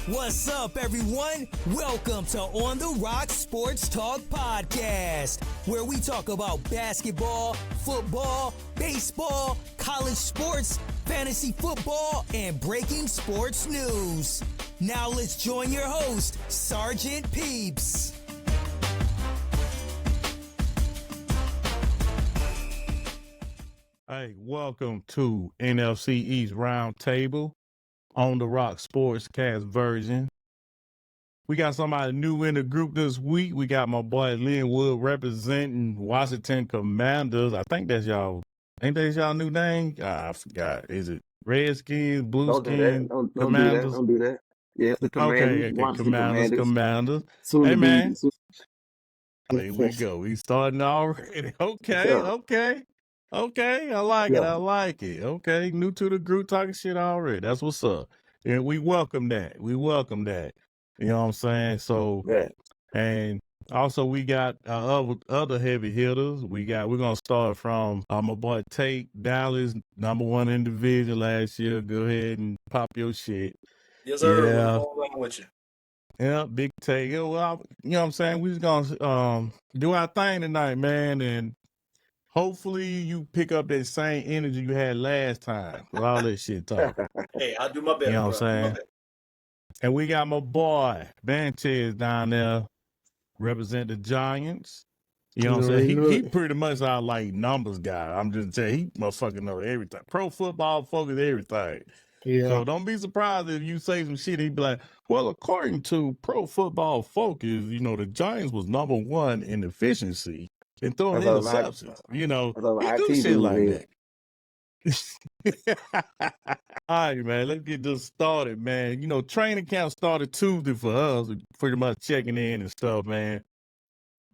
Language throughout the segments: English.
What's up, everyone? Welcome to On the Rock Sports Talk Podcast, where we talk about basketball, football, baseball, college sports, fantasy football, and breaking sports news. Now let's join your host, Sergeant Peeps. Hey, welcome to NFC East RoundTable on the Rock Sportscast version. We got somebody new in the group this week. We got my boy Linwood representing Washington Commanders. I think that's y'all. Ain't that y'all new name? I forgot. Is it Redskins, Blueskins, Commanders? Don't do that. Yeah, it's the Commanders. Okay, Commanders. Soon hey, to man. Be, Here we go. We starting already. Okay. I like it. Okay. New to the group, talking shit already. That's what's up. And we welcome that. You know what I'm saying? So, yeah. And also we got other heavy hitters. We're going to start from my boy Tate, Dallas, #1 in division last year. Go ahead and pop your shit. Yes, sir. Yeah. What's going on with you? Yeah, big Tate. Yeah, well, you know what I'm saying? We're going to do our thing tonight, man. And hopefully you pick up that same energy you had last time with all that shit talk. Hey, I'll do my best. You know what I'm saying? And we got my boy Sanchez down there represent the Giants. You know what I'm saying? He pretty much our like numbers guy. I'm just saying he motherfucking know everything. Pro football focus everything. Yeah. So don't be surprised if you say some shit. He'd be like, well, according to Pro Football Focus, you know, the Giants was #1 in efficiency and throwing interceptions. You know, he do shit like that. All right, man, let's get this started, man. You know, training camp started Tuesday for us, pretty much checking in and stuff, man.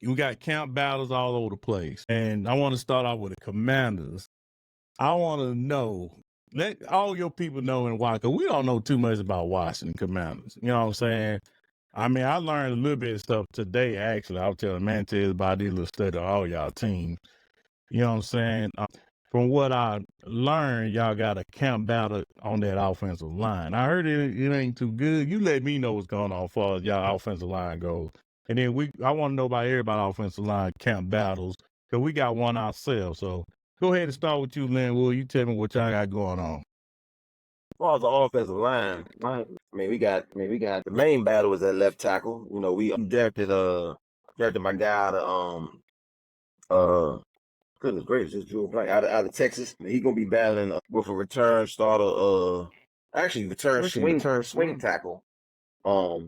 We got camp battles all over the place. And I want to start off with the Commanders. I want to know, let all your people know in why, because we don't know too much about Washington Commanders. You know what I'm saying? I mean, I learned a little bit of stuff today, actually. I was telling Mantez about this little study of all y'all teams. You know what I'm saying? From what I learned, y'all got a camp battle on that offensive line. I heard it ain't too good. You let me know what's going on as far as y'all offensive line goes. And then I want to know about everybody offensive line camp battles because we got one ourselves. So go ahead and start with you, Linwood. You tell me what y'all got going on. As far as the offensive line, I mean, we got the main battle was at left tackle. You know, we drafted my guy goodness gracious, just drew a blank out of Texas. He gonna be battling with a return starter, swing tackle, that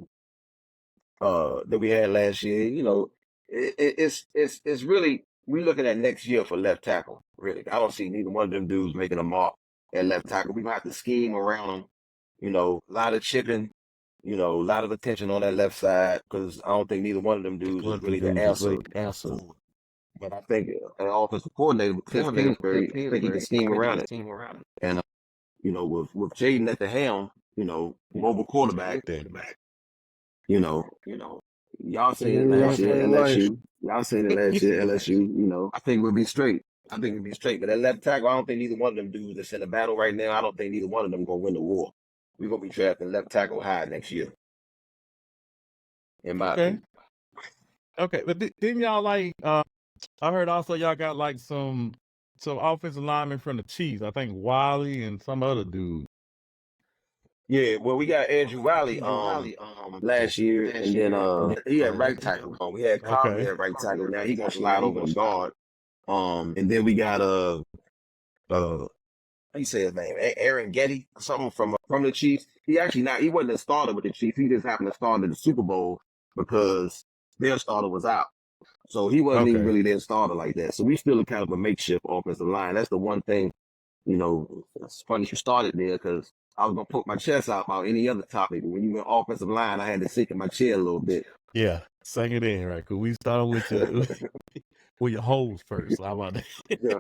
we had last year. You know, it's really we looking at next year for left tackle. Really, I don't see neither one of them dudes making a mark at left tackle. We might have to scheme around them. You know, a lot of chipping. You know, a lot of attention on that left side because I don't think neither one of them dudes is really the answer. But I think an offensive coordinator, Cliff Kingsbury, I think he can scheme around it. And, you know, with Jaden at the helm, you know, mobile quarterback, you know, y'all seen it last year, LSU. You know, I think we'll be straight. But that left tackle, I don't think neither one of them dudes that's in the battle right now, I don't think neither one of them going to win the war. We're going to be drafting left tackle high next year. In my opinion. Okay, but didn't y'all like... I heard also y'all got like some offensive linemen from the Chiefs. I think Wiley and some other dude. Yeah, well, we got Andrew Wiley last year, and then he had right tackle. We had Cobb at right tackle. Now he gonna slide over to guard. And then we got how you say his name? Aaron Getty, something from the Chiefs. He wasn't a starter with the Chiefs. He just happened to start in the Super Bowl because their starter was out. So he wasn't even really their starter like that. So we still kind of a makeshift offensive line. That's the one thing, you know, it's funny you started there because I was going to poke my chest out about any other topic. When you went offensive line, I had to sink in my chair a little bit. Yeah, sing it in, right? Because we started with your holes first. How about that? Yeah.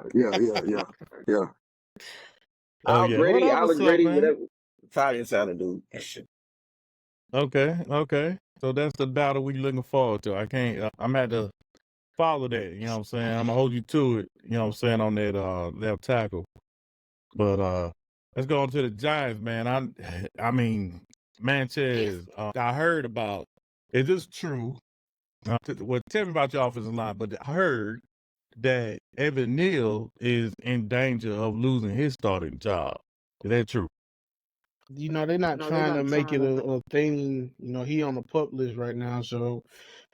I'll Grady, whatever. Italian sounding dude. Okay. So that's the battle we looking forward to. I'm at the follow that, you know what I'm saying? I'm gonna hold you to it, you know what I'm saying, on that left tackle. But let's go on to the Giants, man. I mean, Manchez, I heard about. Is this true? Well, tell me about your offensive line, but I heard that Evan Neal is in danger of losing his starting job. Is that true? They're not trying to make it a thing. He on the pup list right now, so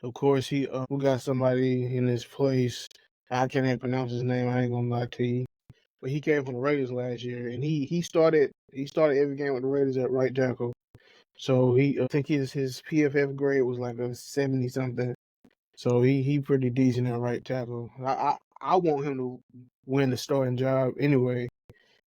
of course we got somebody in his place. I can't even pronounce his name. I ain't gonna lie to you, but he came from the Raiders last year, and he started every game with the Raiders at right tackle. So I think his PFF grade was like a 70 something. So he pretty decent at right tackle. I want him to win the starting job anyway.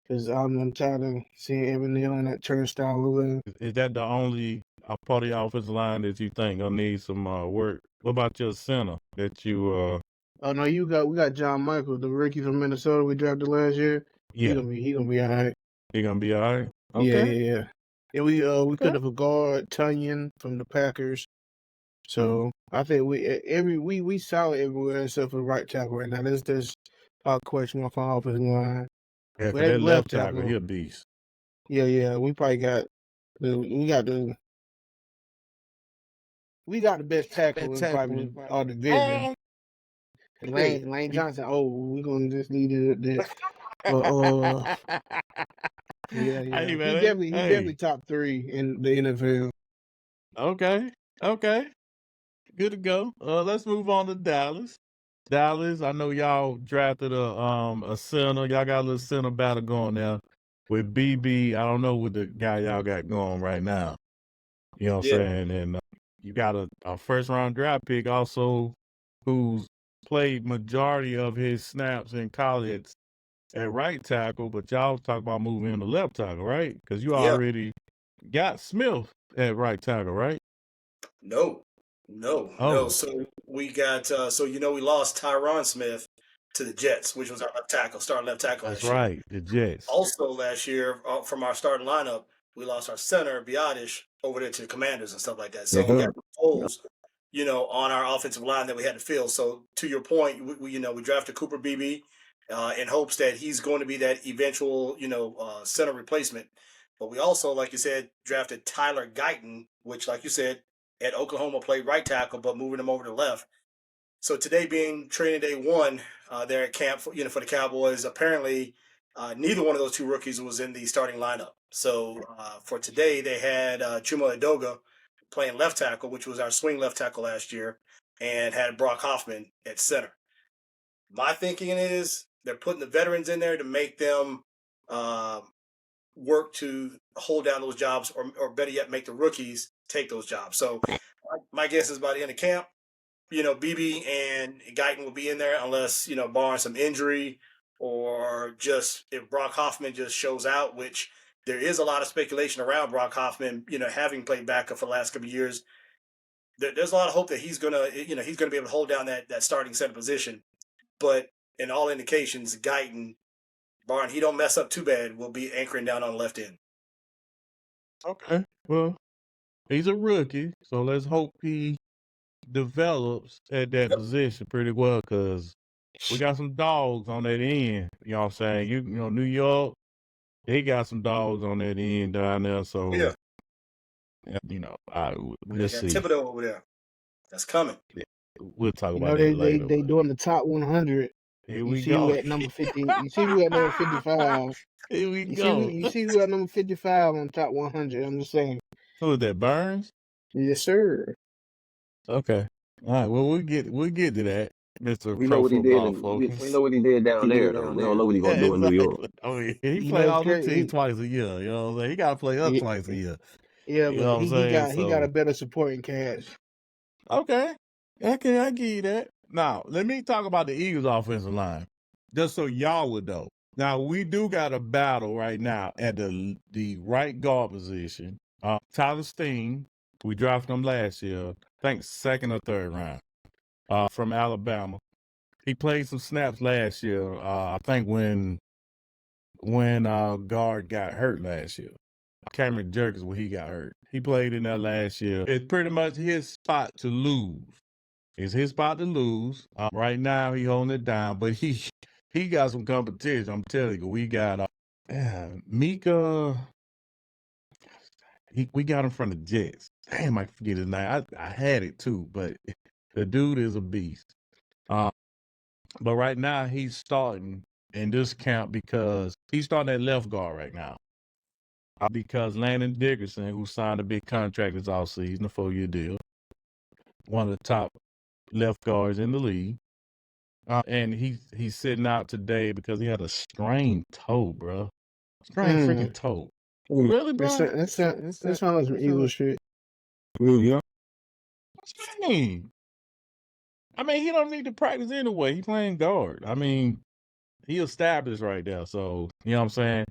Because I'm tired of seeing Evan Neal in that turnstile over. Is that the only part of your offensive line that you think gonna need some work? What about your center that you? Oh no, we got John Michael, the rookie from Minnesota we drafted last year. Yeah, He gonna be all right. he gonna be all right. Yeah, Okay. yeah, yeah. And we could have a guard Tunyon from the Packers. So I think we solid everywhere except for right tackle right now. There's a question mark on offensive line. Yeah, But cause that left tackle, tackle, he a beast. yeah. We probably got we got the best tackle in probably our division. Lane Johnson. Oh, we're gonna just leave it at that. But yeah. Hey, He man, definitely top 3 in the NFL. Okay. Good to go. Let's move on to Dallas. Dallas, I know y'all drafted a center. Y'all got a little center battle going now with BB. I don't know what the guy y'all got going right now. You know what I'm saying? And you got a first round draft pick also who's played majority of his snaps in college at right tackle, but y'all talk about moving him to left tackle, right? Because you Yeah. already got Smith at right tackle, right? No. Oh. So we got we lost Tyron Smith to the Jets, which was our starting left tackle That's last year. right, the Jets. Also last year, from our starting lineup, we lost our center, Biotish, over there to the Commanders and stuff like that. So we got holes, on our offensive line that we had to fill. So to your point, we drafted Cooper Beebe in hopes that he's going to be that eventual, center replacement. But we also, like you said, drafted Tyler Guyton, which, like you said, at Oklahoma played right tackle, but moving him over to left. So today being training day 1 there at camp, for the Cowboys, apparently neither one of those 2 rookies was in the starting lineup. So for today, they had Chuma Edoga playing left tackle, which was our swing left tackle last year, and had Brock Hoffman at center. My thinking is they're putting the veterans in there to make them work to hold down those jobs, or better yet, make the rookies take those jobs. So my guess is by the end of camp, BB and Guyton will be in there unless, barring some injury or just if Brock Hoffman just shows out, which there is a lot of speculation around Brock Hoffman, having played backup for the last couple of years. There's a lot of hope that he's gonna be able to hold down that starting center position. But in all indications, Guyton, barring he don't mess up too bad, will be anchoring down on the left end. Okay. Well, he's a rookie, so let's hope he develops at that position pretty well, because we got some dogs on that end. You know what I'm saying? You know, New York, they got some dogs on that end down there. So, Yeah. Let's see. Thibodeau over there. That's coming. We'll talk about that later. They doing the top 100. Here we see go. who at number 50. You see who at number 55. Here we go. You see who at number 55 on top 100. I'm just saying. Who is that, Burns? Yes, sir. Okay. All right. Well, we'll get to that, Mr. We Pro know what he did. Football We Focus. know what he did down there, though. We don't know what he's gonna do in New York. Oh, yeah. He You played know, all the it's teams twice a year. You know what I'm saying? He got to play us twice a year. Yeah, You know but what I'm saying? he got a better supporting cast. Okay. I give you that. Now, let me talk about the Eagles' offensive line, just so y'all would know. Now, we do got a battle right now at the right guard position. Tyler Steen, we drafted him last year, I think 2nd or 3rd round, from Alabama. He played some snaps last year, I think when guard got hurt last year. Cameron Jerkins, when he got hurt. He played in there last year. It's pretty much his spot to lose. It's his spot to lose. Right now, he holding it down, but he got some competition. I'm telling you, we got Mika. we got him from the Jets. Damn, I forget his name. I had it too, but the dude is a beast. But right now he's starting in this camp because he's starting at left guard right now. Because Landon Dickerson, who signed a big contract this offseason, a 4-year deal, one of the top left guards in the league. And he's sitting out today because he had a strained toe, bro. Strained freaking toe. Really, bro? That sounds like some evil shit. Yeah. I mean, he don't need to practice anyway. He playing guard. I mean, he established right there. So, you know what I'm saying?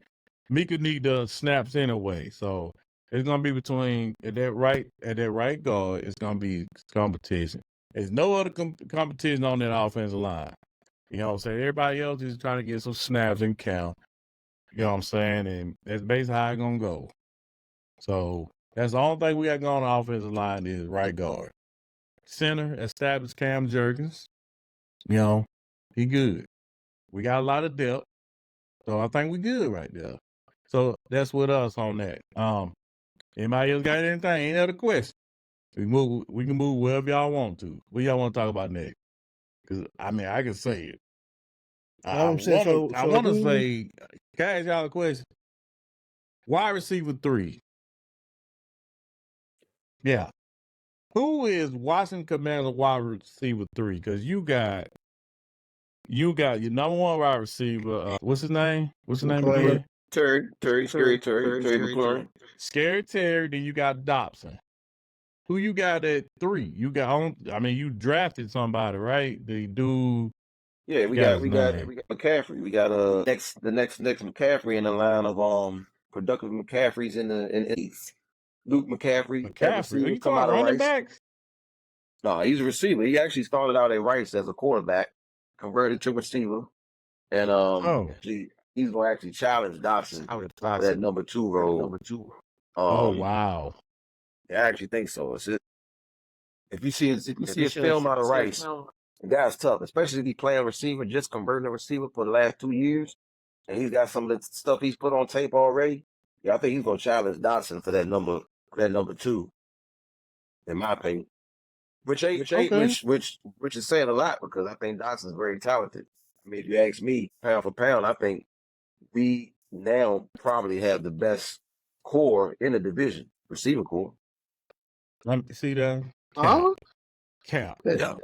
Mika need the snaps anyway. So it's gonna be between at that right guard, it's gonna be competition. There's no other competition on that offensive line. You know what I'm saying? Everybody else is trying to get some snaps and count. You know what I'm saying? And that's basically how it's gonna go. So that's the only thing we got going on the offensive line is right guard. Center, established Cam Jurgens. You know, he good. We got a lot of depth. So I think we good right there. So that's with us on that. Anybody else got anything? Any other question? We can move wherever y'all want to. What y'all want to talk about next? Because I mean, I can say it. I want to say, can I ask y'all a question? Wide receiver 3. Yeah. Who is Washington Commanders wide receiver 3? Because you got your number one wide receiver. What's his name? What's his name again? Terry McLaurin. Scary Terry. Then you got Dobson. Who you got at 3? You drafted somebody, right? The dude. Yeah, we got McCaffrey. We got the next McCaffrey in the line of productive McCaffreys in the East. Luke McCaffrey. Are you talking about running backs? No, he's a receiver. He actually started out at Rice as a quarterback, converted to receiver, and he's going to actually challenge Dobson for that number 2 role. Oh wow! Yeah, I actually think so. If you see his film out of Rice, the guy's tough, especially if he's playing receiver, just converting a receiver for the last 2 years, and he's got some of the stuff he's put on tape already. Yeah, I think he's going to challenge Dobson for that number 2, in my opinion. Which is saying a lot because I think Dobson's very talented. I mean, if you ask me, pound for pound, I think we now probably have the best core in the division, receiver core. Let me see that. Cap. Yeah.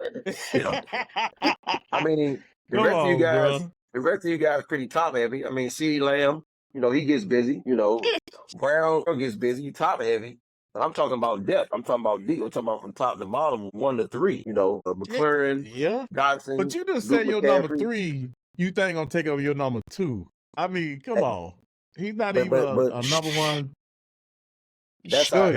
I mean, the rest of you guys pretty top heavy. I mean, CeeDee Lamb, he gets busy. Brown gets busy, top heavy. But I'm talking about depth. I'm talking about deep. I'm talking about from top to bottom, 1 to 3. McLaurin, Dodson. But you just said your number 3. You think gonna take over your number 2? I mean, come on. He's not even a number 1. That's how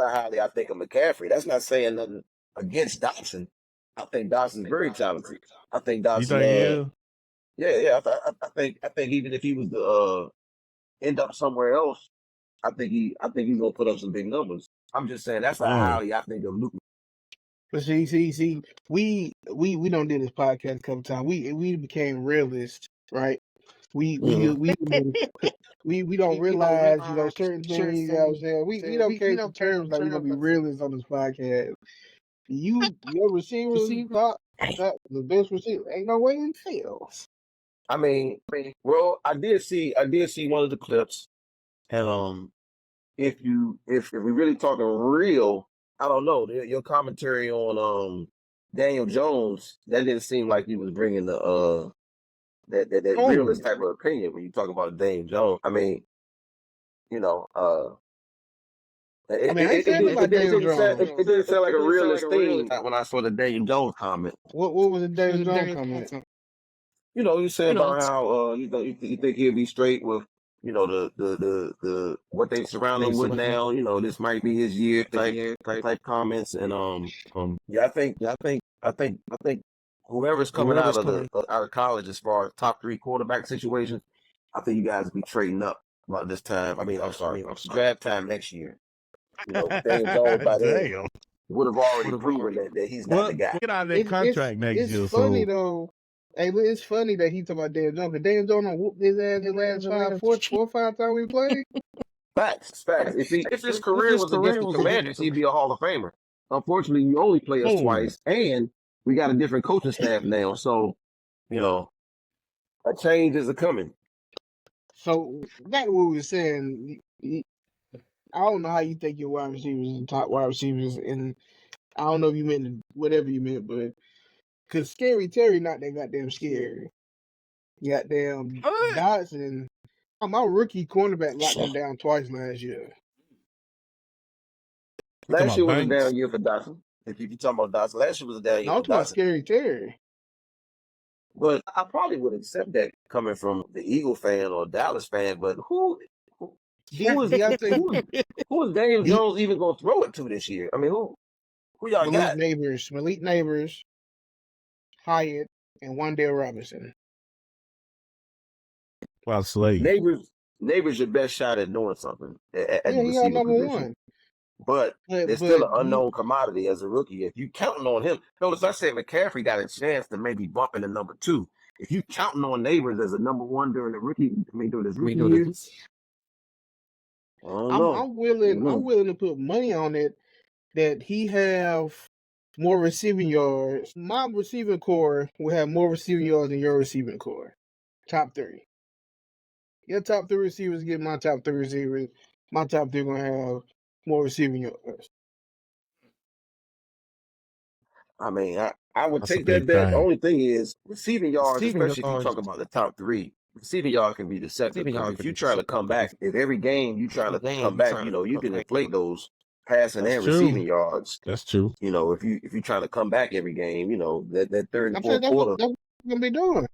highly I think of McCaffrey. That's not saying nothing against Dobson. I think Dobson's very talented. I think Dobson. You think I think even if he was to end up somewhere else, I think he's gonna put up some big numbers. I'm just saying that's how highly I think of Luke. But see, we don't do this podcast a couple times. We became realists, right? We don't realize, certain things. You know what I'm saying? We don't care in terms like we're gonna be realists on this podcast. Your receiver, the best receiver. Ain't no way in hell. I mean, well, I did see one of the clips, and if we really talking real, I don't know, your commentary on Daniel Jones, that didn't seem like he was bringing the that realist type of opinion when you talk about Daniel Jones. I mean, it didn't sound like a realist thing when I saw the Daniel Jones comment. What was the Daniel Jones comment? You said about how you think he'll be straight with the what they surround him with now. This might be his year type comments, and I think whoever's coming out of college as far as top 3 quarterback situations, I think you guys will be trading up about this time. I mean, I'm sorry, draft time next year. Daniel Jones by then would have already proven that he's not the guy. Get out of that contract next year. It's funny though. Hey, it's funny that he talking about Daniel Jones. But Daniel Jones whooped his ass the last 4 or 5 times we played. Facts. If his career was against the Commanders, he'd be a Hall of Famer. Unfortunately, you only play us twice, and we got a different coaching staff now. So, a change is a coming. So back to what we were saying. I don't know how you think your wide receivers and top wide receivers, and I don't know if you meant whatever you meant, but because Scary Terry not that goddamn scary. Goddamn Dodson. My rookie cornerback locked him down twice last year. Last year was a down year for Dodson. If you're talking about Dodson, last year was a down year for Dodson. Scary Terry. But I probably would accept that coming from the Eagle fan or Dallas fan. But who is Daniel Jones even going to throw it to this year? I mean, who y'all got? Malik Neighbors, Hyatt, and Wan'Dale Robinson. Wow, Slade. Neighbors your best shot at doing something at the receiver number position. one. But it's still an unknown commodity as a rookie. If you counting on him, notice I said McCaffrey got a chance to maybe bump into number 2. If you counting on Neighbors as a number 1 during his rookie years, I don't know. I'm willing to put money on it that he have more receiving yards. My receiving core will have more receiving yards than your receiving core. Top 3. Your top 3 receivers get my top 3 receivers. My top 3 gonna have more receiving yards. I mean, I would take that bet. The only thing is receiving yards, especially if you talk about the top 3. Receiving yards can be deceptive. If you try to come back, if every game you try to come back, you can inflate those passing and receiving yards. That's true. If you try to come back every game, that third and fourth quarter. That's what we're gonna be doing.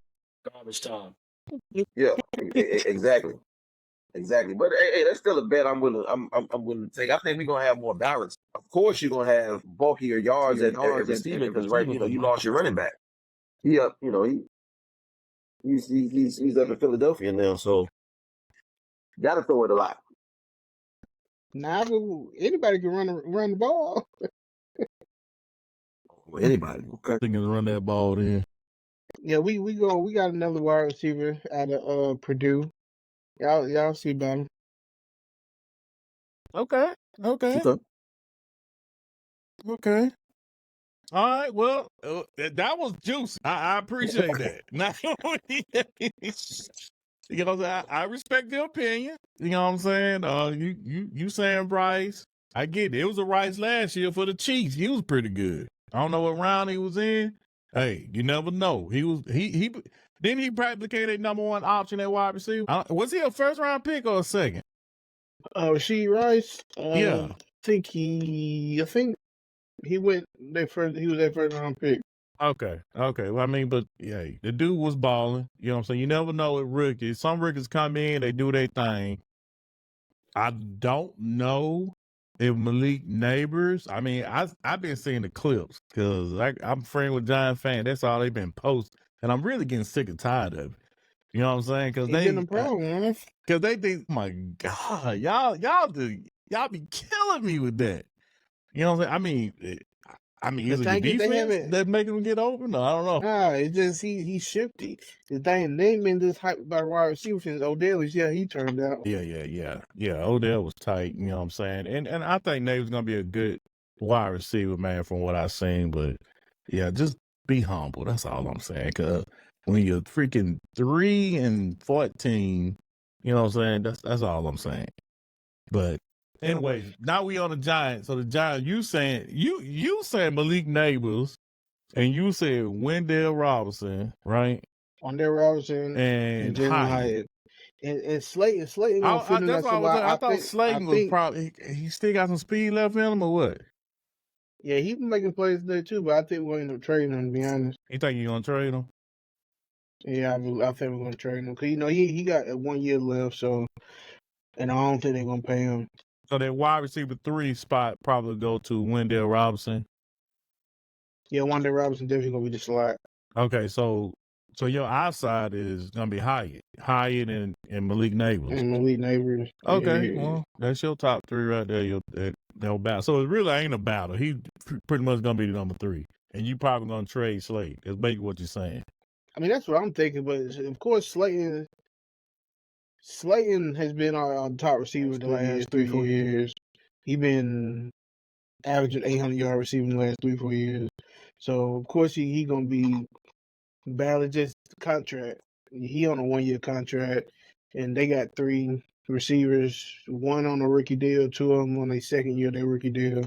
Garbage time. Yeah, exactly. But hey, that's still a bet I'm willing to take. I think we're gonna have more balance. Of course, you're gonna have bulkier yards at receiving because you lost your running back. He's up in Philadelphia now, so gotta throw it a lot. Now anybody can run the ball. Well, anybody, okay. They can run that ball then. Yeah, we got another wide receiver out of Purdue. Y'all see about him. Okay. All right. Well, that was juicy. I appreciate that. Now, I respect the opinion. You know what I'm saying? You saying Bryce? I get it. It was a Rice last year for the Chiefs. He was pretty good. I don't know what round he was in. Hey, you never know. He didn't he practically a number 1 option at wide receiver? Was he a first round pick or a second? Rasheed Rice. Yeah. I think he went he was their first round pick. Okay. Well, I mean, but yeah, the dude was balling. You know what I'm saying? You never know with rookies. Some rookies come in, they do their thing. I don't know if Malik Neighbors. I mean, I've been seeing the clips because I'm friends with Giant fan. That's all they've been posting, and I'm really getting sick and tired of it. You know what I'm saying? Because they think, oh my God, y'all be killing me with that. You know what I'm saying? I mean, is it the defense that making him get open? No, I don't know. Nah, it's just he's shifty. The thing they've been this hype about wide receiver since Odell he turned out. Yeah. Odell was tight. You know what I'm saying? And I think Nate's gonna be a good wide receiver, man, from what I've seen. But yeah, just be humble. That's all I'm saying. Cause when you're freaking 3-14, you know what I'm saying? That's all I'm saying. But anyways, now we on the Giants. So the Giants, you saying Malik Neighbors, and you said Wan'Dale Robinson, right? Wan'Dale Robinson and Jalen Hyatt. And Slayton gonna fit in that spot. I thought Slayton was probably he still got some speed left in him or what? Yeah, he's been making plays there too, but I think we're gonna end up trading him, to be honest. You think you're gonna trade him? Yeah, I think we're gonna trade him because he got 1 year left, so and I don't think they're gonna pay him. So that wide receiver 3 spot probably go to Wan'Dale Robinson. Yeah, Wan'Dale Robinson definitely gonna be the slot. Okay, so your outside is gonna be Hyatt and Malik Neighbors. Okay, yeah. Well, that's your top 3 right there. They'll battle. So it really ain't a battle. He pretty much gonna be the number 3, and you probably gonna trade Slade. That's basically what you're saying. I mean, that's what I'm thinking. But of course, Slayton Slayton has been our top receiver the last 3-4 years. He been averaging 800 yard receiving the last 3-4 years. So of course he gonna be battling just contract. He on a 1-year contract, and they got 3 receivers, 1 on a rookie deal, 2 of them on their second year of their rookie deal.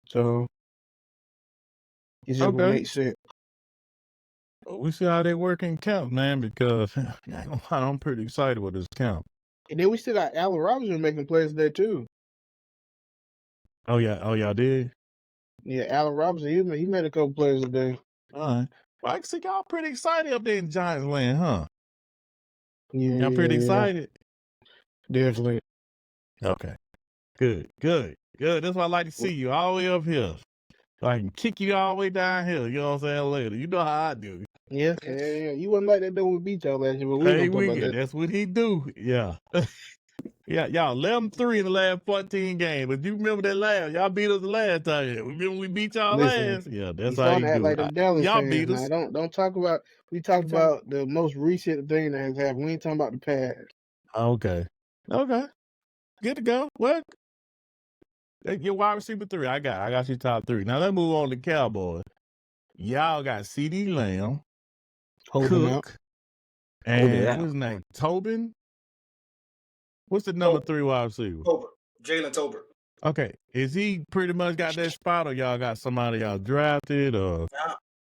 So it's just gonna make sense. We see how they work in camp, man, because I'm pretty excited with this camp. And then we still got Allen Robinson making plays there too. Oh y'all did? Yeah, Allen Robinson, he made a couple plays today. All right. Well, I can see y'all pretty excited up there in Giants land, huh? Yeah, Y'all pretty excited? Definitely. Okay. Good. That's why I like to see you all the way up here. So I can kick you all the way down here, you know what I'm saying, later. You know how I do. Yeah. You wasn't like that though with beat y'all last year, but we ain't gonna talk about that. That's what he do. Yeah. Yeah, y'all 11-3 in the last 14 games. But you remember that last? Y'all beat us the last time. Remember we beat y'all last? Yeah, that's how you act do like it. them Dallas Y'all fans. beat us. Now, don't talk about. We talk about the most recent thing that has happened. We ain't talking about the past. Okay. Good to go. Well, your wide receiver 3. I got your top 3. Now let's move on to Cowboys. Y'all got CD Lamb, Cook, and what's his name? Tobin? What's the number 3 wide receiver? Jalen Tolbert. Okay. Is he pretty much got that spot, or y'all got somebody y'all drafted, or?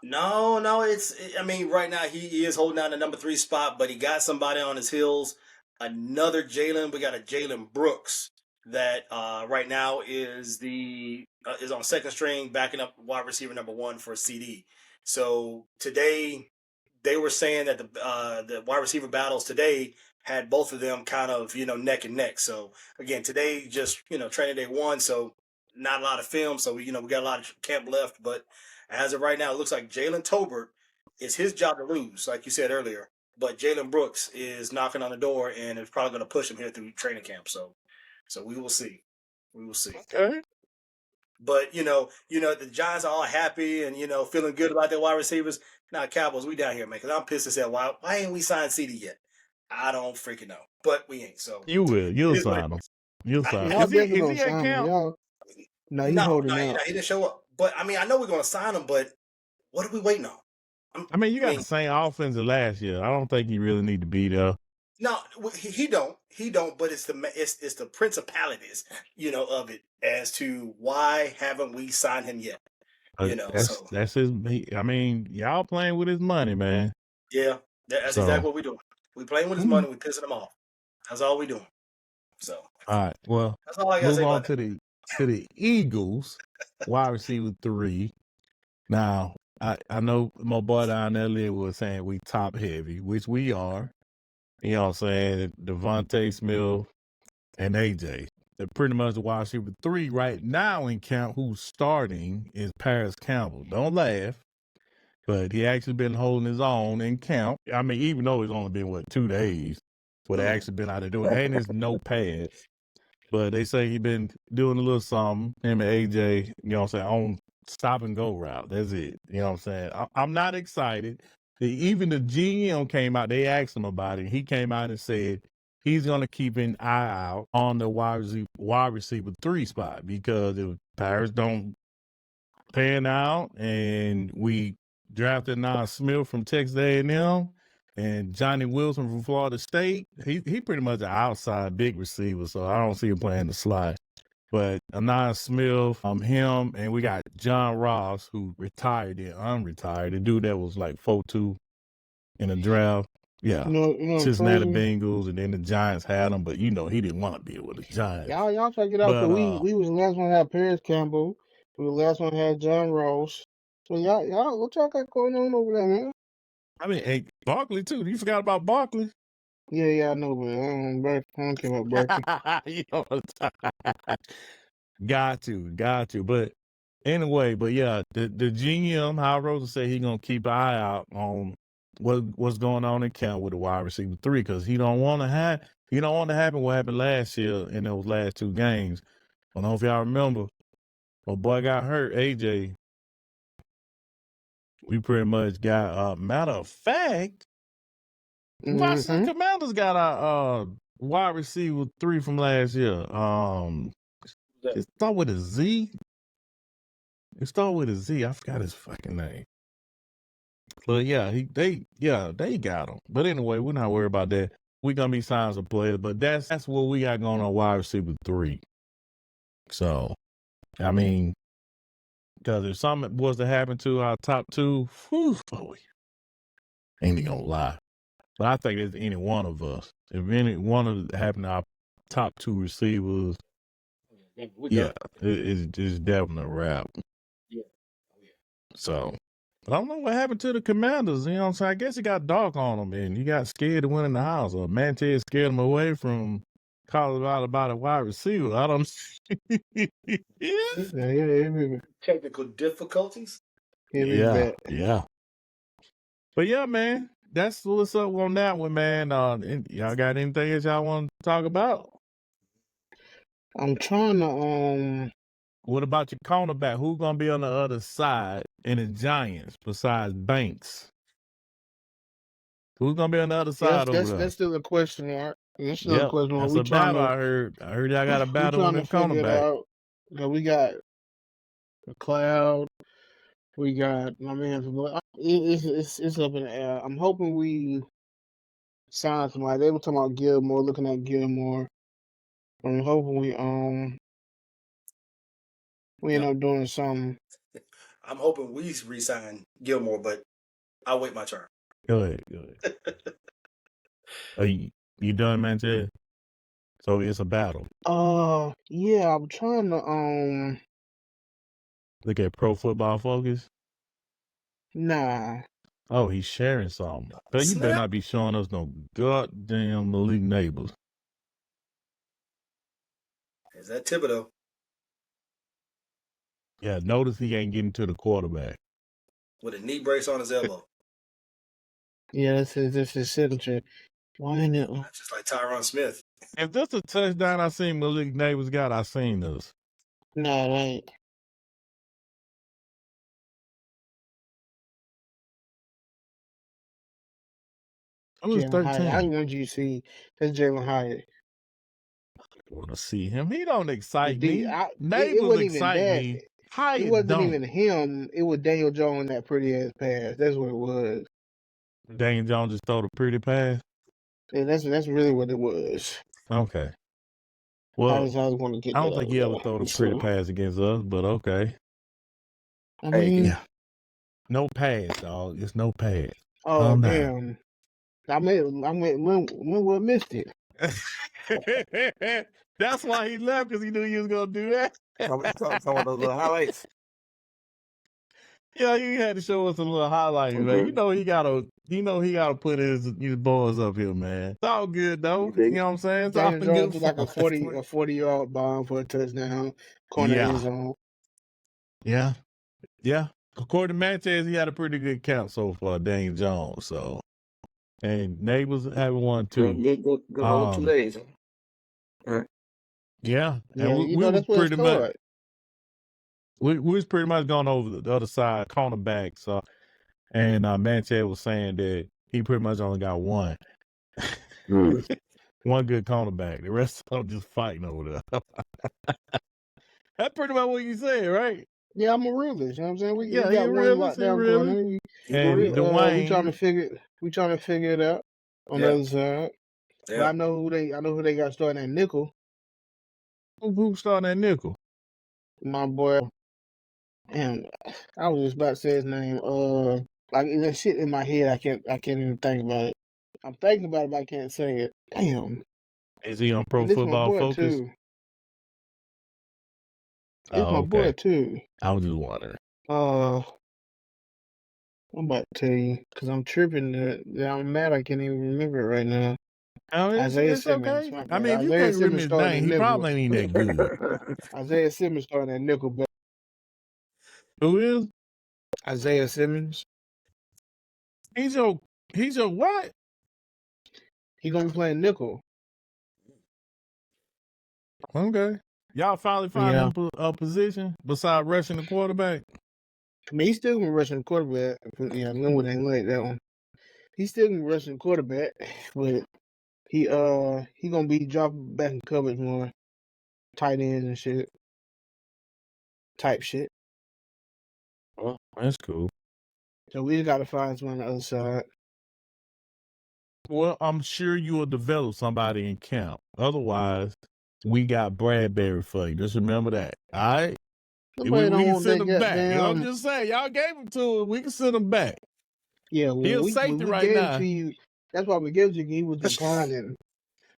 No. I mean, right now he is holding down the number 3 spot, but he got somebody on his heels. Another Jalen. We got a Jalen Brooks that right now is on second string, backing up wide receiver number 1 for CD. So today they were saying that the wide receiver battles today had both of them kind of neck and neck. So again, today just training day 1, so not a lot of film. So we got a lot of camp left, but as of right now, it looks like Jalen Tolbert is his job to lose, like you said earlier. But Jalen Brooks is knocking on the door and is probably going to push him here through training camp. So we will see. Okay. But the Giants are all happy and feeling good about their wide receivers. Now Cowboys, we down here, man. Because I'm pissed as hell. Why ain't we signed CD yet? I don't freaking know. But we ain't. So you will. You'll sign him. You'll sign him. Is he at camp? No, he's holding out. He didn't show up. But I mean, I know we're going to sign him. But what are we waiting on? You got the same offense as last year. I don't think you really need to be there. No, he don't. But it's the principalities, of it as to why haven't we signed him yet? That's his. I mean, y'all playing with his money, man. Yeah, that's exactly what we're doing. We playing with his money. We pissing him off. That's all we doing. So all right. Well, that's all I gotta move say on about to the Eagles wide receiver 3. Now, I know my boy down there was saying we top heavy, which we are. You know what I'm saying? Devontae Smith and AJ. They're pretty much the wide receiver 3 right now in camp. Who's starting is Paris Campbell. Don't laugh, but he actually been holding his own in camp. I mean, even though it's only been 2 days, but they actually been out there doing it. And there's no pads. But they say he been doing a little something, him and AJ, you know what I'm saying, on stop and go route. That's it. You know what I'm saying? I'm not excited. Even the GM came out, they asked him about it. He came out and said he's going to keep an eye out on the wide receiver 3 spot, because if Paris don't pan out and we drafted Nas Smith from Texas A&M and Johnny Wilson from Florida State, he pretty much an outside big receiver, so I don't see him playing the slot. But Nas Smith, him, and we got John Ross, who retired and unretired. The dude that was like 4'2" in the draft. Yeah. Cincinnati Bengals, and then the Giants had him, but he didn't want to be with the Giants. Y'all check it out. But, we was the last one to have Paris Campbell. We were the last one to have John Ross. So y'all, what y'all got going on over there, man? I mean, hey, Barkley too. You forgot about Barkley? Yeah, I know, but I don't care about Barkley. Got to. But anyway, yeah, the GM, Hal Rosen, said he's gonna keep an eye out on what's going on in camp with the wide receiver 3, because he don't want to happen what happened last year in those last 2 games. I don't know if y'all remember, my boy got hurt, AJ. We pretty much got matter of fact, Washington Commanders got our wide receiver 3 from last year. It start with a Z. It start with a Z. I forgot his fucking name. But yeah, they got him. But anyway, we're not worried about that. We're gonna be signing some players, but that's what we got going on wide receiver 3. So, I mean, because if something was to happen to our top 2, ain't even gonna lie. But I think it's any one of us. If any one of happened to our top 2 receivers, it's definitely a wrap. So, but I don't know what happened to the Commanders. You know what I'm saying? I guess it got dark on them, and you got scared to win in the house. Or Mantez scared them away from Colorado about a wide receiver. I don't. Technical difficulties. Yeah. But yeah, man, that's what's up on that one, man. Y'all got anything else y'all want to talk about? I'm trying to What about your cornerback? Who's gonna be on the other side in the Giants besides Banks? Who's gonna be on the other side over there? That's still a question mark. That's still a Yep, question mark. that's We a battle. trying I heard y'all got a to battle with the figure it cornerback. out. You know, we got the Cloud. We got my man from it's up in the air. I'm hoping we sign somebody. They were talking about Gilmore, looking at Gilmore. I'm hoping we end up doing something. I'm hoping we re-sign Gilmore, but I'll wait my turn. Go ahead. Are you done, man? So it's a battle. Yeah, I'm trying to Look at Pro Football Focus. Nah. Oh, he's sharing something. But you better not be showing us no goddamn Malik Neighbors. Is that Thibodeau? Yeah, notice he ain't getting to the quarterback. With a knee brace on his elbow. Yeah, this is his signature. Why ain't it? Just like Tyron Smith. If this a touchdown I seen Malik Neighbors got, I seen this. No, it ain't. I was 13. I want you to see that's Jalen Hyatt. I want to see him. He don't excite me. It Neighbors wasn't excite even that. me. Hyatt It wasn't don't. even him. It was Daniel Jones that pretty ass pass. That's what it was. Daniel Jones just throw the pretty pass. Yeah, that's really what it was. Okay. Well, I just want to get I don't that think he ever throw the pretty pass against us, but okay. I mean, yeah. No pass, dog. It's no pass. Oh damn! I when we missed it. That's why he left, because he knew you was gonna do that. Some of those little highlights. Yeah, you had to show us a little highlight, man. You know he gotta put his boys up here, man. It's all good though. You know what I'm saying? It's all Daniel good. Jones like a 40-yard bomb for a touchdown, corner end zone. Yeah. According to Mantez, he had a pretty good count so far, Daniel Jones. So, and Neighbors having one too. Good hold 2 days. Yeah, and we was pretty much. We was pretty much going over the other side, cornerback. So, and Mantez was saying that he pretty much only got one. One good cornerback. The rest of them just fighting over there. That's pretty much what you said, right? Yeah, I'm a realist. You know what I'm saying? We got one realist, lockdown corner. And Dwayne, we trying to figure it out on the other side. Yeah. But I know who they got starting at nickel. Who starting at nickel? My boy. Damn, I was just about to say his name. Like that shit in my head. I can't even think about it. I'm thinking about it, but I can't say it. Damn. Is he on Pro Football Focus? Too. It's my boy too. I was just wondering. I'm about to tell you because I'm tripping. I'm mad. I can't even remember it right now. Isaiah Simmons. Okay. I mean, if you can't remember his name, he probably ain't that good. Isaiah Simmons starting at nickel. Who is? Isaiah Simmons. He's your what? He gonna be playing nickel. Okay. Y'all finally find a position besides rushing the quarterback? I mean, he's still gonna be rushing the quarterback. Yeah, no one ain't like that one. He's still gonna be rushing the quarterback, but He gonna be dropping back in coverage more, tight ends and shit, type shit. Well, that's cool. So we just gotta find someone on the other side. Well, I'm sure you will develop somebody in camp. Otherwise, we got Bradbury for you. Just remember that. All right? Nobody don't We can want send that him back. You know what I'm goddamn. just saying? Y'all gave him to him. We can send him back. Yeah, He a when safety we right gave it now. to you, that's why we gave it to you. He was declining.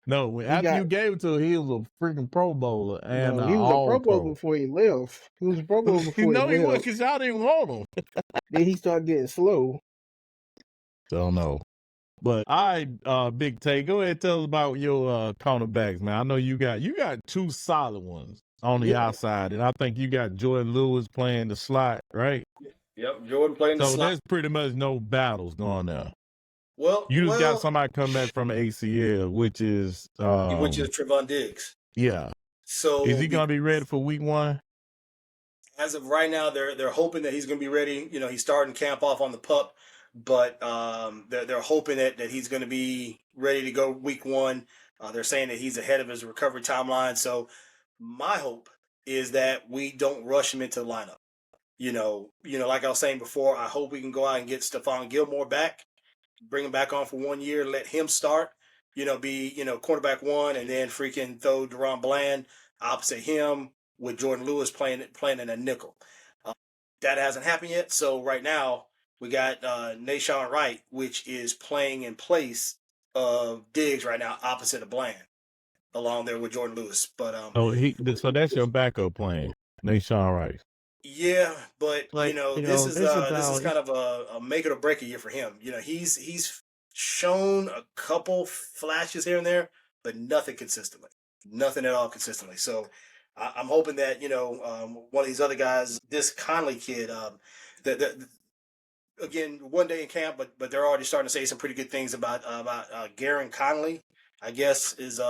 No, after you gave it to him, he was a freaking Pro Bowler and No, he was a Pro Bowler All-Pro. before he left. He was a Pro Bowler You before know he he was left. because y'all didn't want him. Then he started getting slow. Don't know. But all right, Big Tay, go ahead and tell us about your cornerbacks, man. I know you got two solid ones on the outside, and I think you got Jordan Lewis playing the slot, right? Yep, Jordan playing the So slot. there's pretty much no battles going there. Well, You just got somebody come back from the ACL, which is Trevon Diggs. Yeah. So is he gonna be ready for week 1? As of right now, they're hoping that he's gonna be ready. You know, he's starting camp off on the pup, but they're hoping that he's gonna be ready to go week 1. They're saying that he's ahead of his recovery timeline. So my hope is that we don't rush him into the lineup. You know, like I was saying before, I hope we can go out and get Stephon Gilmore back, bring him back on for 1 year, let him start, be, quarterback 1, and then freaking throw Deron Bland opposite him with Jordan Lewis playing in a nickel. That hasn't happened yet. So right now we got Nashawn Wright, which is playing in place of Diggs right now opposite of Bland, along there with Jordan Lewis. But so that's your backup plan, Nashawn Rice. yeah, but this is about kind of a make it or break a year for him. He's shown a couple flashes here and there, but nothing consistently, nothing at all consistently. So I'm hoping that one of these other guys, this Conley kid, that again 1 day in camp, but they're already starting to say some pretty good things about Garen Conley. I guess is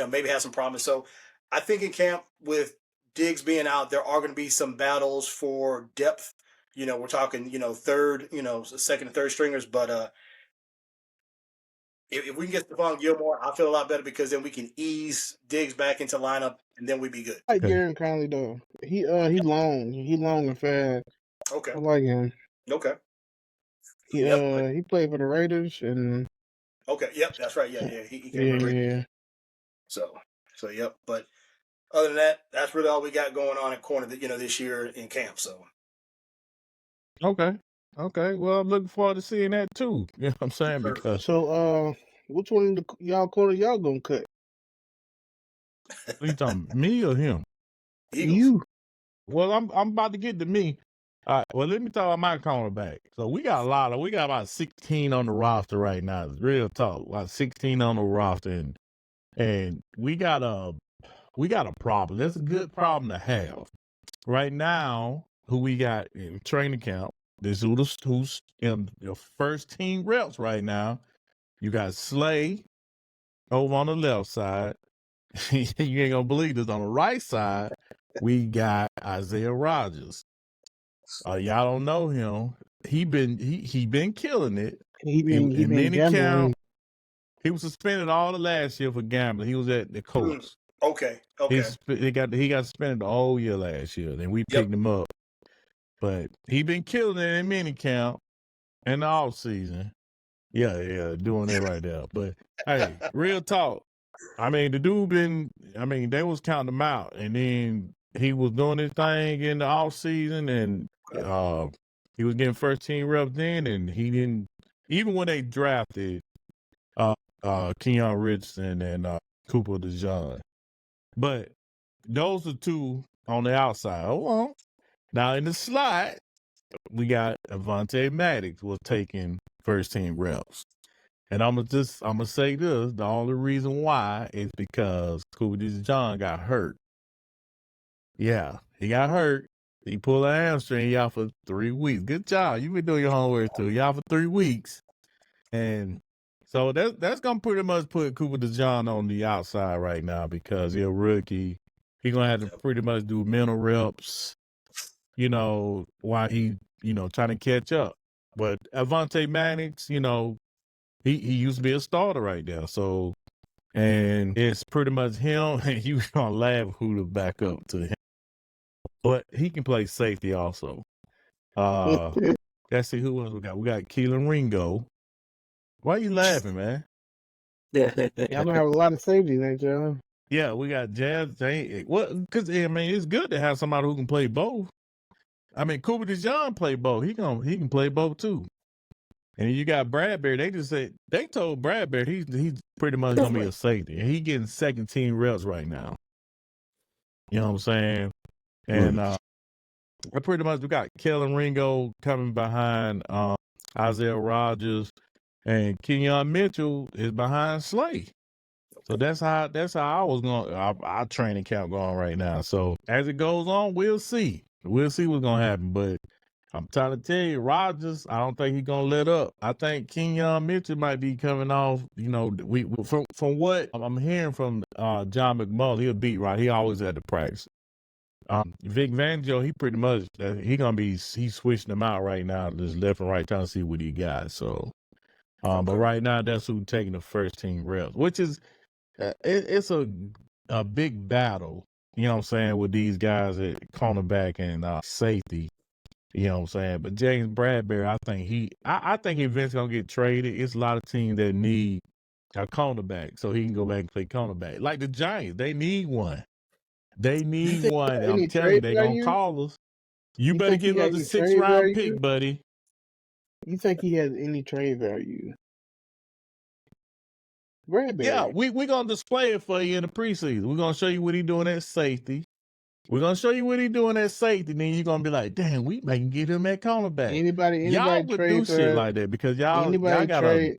maybe has some promise. So I think in camp with Diggs being out, there are going to be some battles for depth. We're talking third, second and third stringers, but if we can get Stephon Gilmore, I feel a lot better because then we can ease Diggs back into lineup, and then we'd be good. I like Garen Conley though. He long and fast. Okay. I like him. Okay. He played for the Raiders and. Okay. Yep. That's right. Yeah. He came Yeah, from the Raiders. So yep. But other than that, that's really all we got going on at corner this year in camp. So. Okay. Well, I'm looking forward to seeing that too. You know what I'm saying? Because which one of y'all corner y'all gonna cut? what you talking, me or him? Eagles. You. Well, I'm about to get to me. All right. Well, let me talk about my cornerback. So we got about 16 on the roster right now. It's real talk. About 16 on the roster, and we got a problem. That's a good problem to have. Right now, who we got in training camp? This who's in your first team reps right now. You got Slay over on the left side. You ain't gonna believe this. On the right side, we got Isaiah Rodgers. Y'all don't know him. He been killing it. He been many gambling. count. He was suspended all the last year for gambling. He was at the Colts. Okay. He got suspended the whole year last year. Then we picked him up. But he been killing it in mini camp in the off season. Yeah, doing that right there. But hey, real talk. I mean, the dude they was counting him out, and then he was doing his thing in the off season, and he was getting first team reps then, and he didn't even when they drafted Keon Richardson and Cooper DeJean. But those are two on the outside. Hold on. Now in the slot, we got Avonte Maddox was taking first team reps. And I'm gonna say this, the only reason why is because Cooper DeJean got hurt. Yeah, he got hurt. He pulled a hamstring out for 3 weeks. Good job. You've been doing your homework too. Y'all for 3 weeks. And so that's gonna pretty much put Cooper DeJean on the outside right now because he's a rookie. He's gonna have to pretty much do mental reps, while he, trying to catch up. But Avonte Maddox, He used to be a starter right there. So, and it's pretty much him. And you gonna laugh who to back up to him, but he can play safety also. Let's see who else we got. We got Keelan Ringo. Why are you laughing, man? Y'all gonna have a lot of safeties, ain't y'all? Yeah, we got Jazz. Because I mean, it's good to have somebody who can play both. I mean, Cooper DeJean play both. He can play both too. And you got Bradbury. They told Bradbury he's pretty much gonna be a safety, and he getting second team reps right now. You know what I'm saying? And pretty much we got Kellen Ringo coming behind Isaiah Rogers, and Kenyon Mitchell is behind Slay. So that's how I was going. Our training camp going right now. So as it goes on, we'll see. We'll see what's gonna happen. But I'm trying to tell you, Rogers, I don't think he's gonna let up. I think Kenyon Mitchell might be coming off. You know, we from what I'm hearing from John McMullen, he'll beat right. He always had to practice. Vic Fangio, he pretty much he's switching them out right now, just left and right, trying to see what he got. So, but right now that's who's taking the first team reps, which is it's a big battle. You know what I'm saying, with these guys at cornerback and safety. You know what I'm saying? But James Bradbury, I think he eventually gonna get traded. It's a lot of teams that need a cornerback so he can go back and play cornerback. Like the Giants, they need one. They need one. I'm telling you, they gonna call us. You better give us a 6th-round pick, buddy. You think he has any trade value? Bradbury. Yeah, we're gonna display it for you in the preseason. We're gonna show you what he's doing at safety. We're gonna show you what he's doing at safety. Then you're gonna be like, damn, we can get him at cornerback. Anybody y'all would do shit like that because y'all gotta.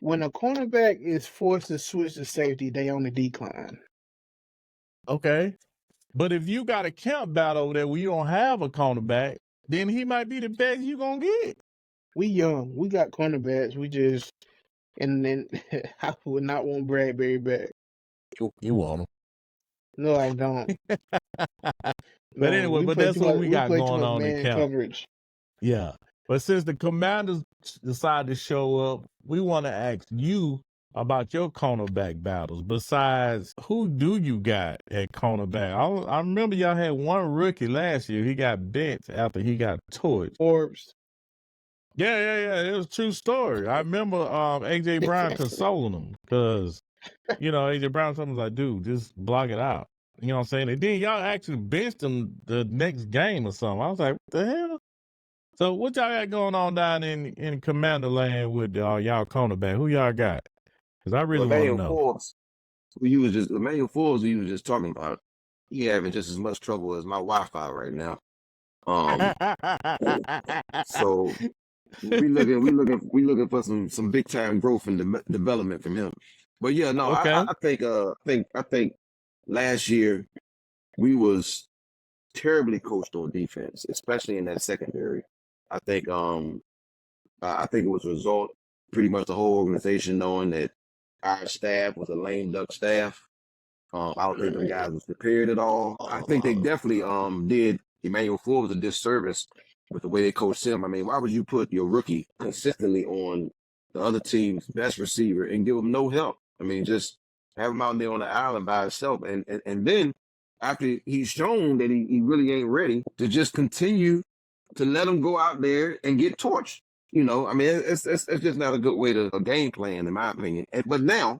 When a cornerback is forced to switch to safety, they on the decline. Okay. But if you got a camp battle over there where you don't have a cornerback, then he might be the best you gonna get. We young. We got cornerbacks. And then I would not want Bradbury back. You want him. No, I don't. But anyway, that's what we got going on in camp. Coverage. Yeah. But since the Commanders decided to show up, we want to ask you about your cornerback battles. Besides, who do you got at cornerback? I remember y'all had one rookie last year. He got benched after he got torched. Forbes. Yeah. It was a true story. I remember A.J. Brown consoling him because, A.J. Brown was like, dude, just block it out. You know what I'm saying? And then y'all actually benched him the next game or something. I was like, what the hell? So what y'all got going on down in Commander Land with y'all cornerback? Who y'all got? Because I really want to know. Emmanuel Forbes, we was just talking about. He having just as much trouble as my Wi-Fi right now. So we looking for some big time growth and development from him. But yeah, no, okay. I think last year we was terribly coached on defense, especially in that secondary. I think it was a result, pretty much the whole organization knowing that our staff was a lame duck staff. I don't think the guys was prepared at all. I think they definitely did Emmanuel Forbes a disservice with the way they coached him. I mean, why would you put your rookie consistently on the other team's best receiver and give him no help? I mean, just have him out there on the island by himself. And then after he's shown that he really ain't ready, to just continue to let him go out there and get torched. I mean, it's just not a good way to a game plan, in my opinion. But now,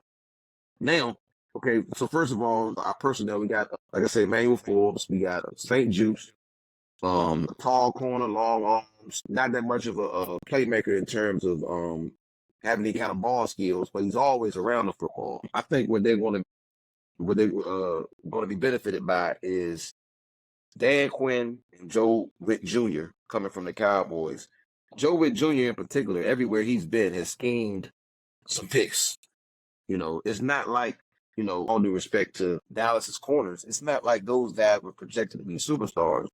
okay, so first of all, our personnel, we got, like I said, Emmanuel Forbes, we got St. Juice, tall corner, long arms, not that much of a playmaker in terms of having any kind of ball skills, but he's always around the football. I think what they're going to be benefited by is Dan Quinn and Joe Witt Jr. coming from the Cowboys. Joe Witt Jr. in particular, everywhere he's been, has schemed some picks. It's not like, all due respect to Dallas's corners, it's not like those guys were projected to be superstars.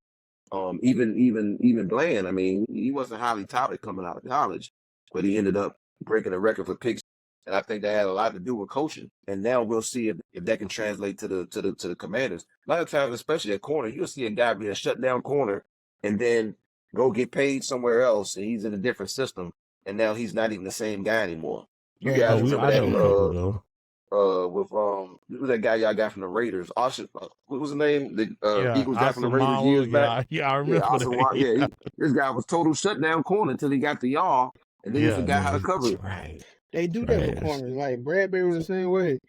Even Bland, I mean, he wasn't highly touted coming out of college, but he ended up breaking a record for picks. And I think that had a lot to do with coaching. And now we'll see if that can translate to the Commanders. A lot of times, especially at corner, you'll see a guy be a shutdown corner and then go get paid somewhere else, and he's in a different system. and now he's not even the same guy anymore. You Right. guys remember I that? know a couple though. With who's that guy y'all got from the Raiders? Austin, what was the name? The Eagles guy from the Raiders years back. I remember Austin that. Yeah, this guy was total shutdown corner until he got the yaw, and then he forgot how to cover it. Right. They do that for corners. Like Bradbury was the same way.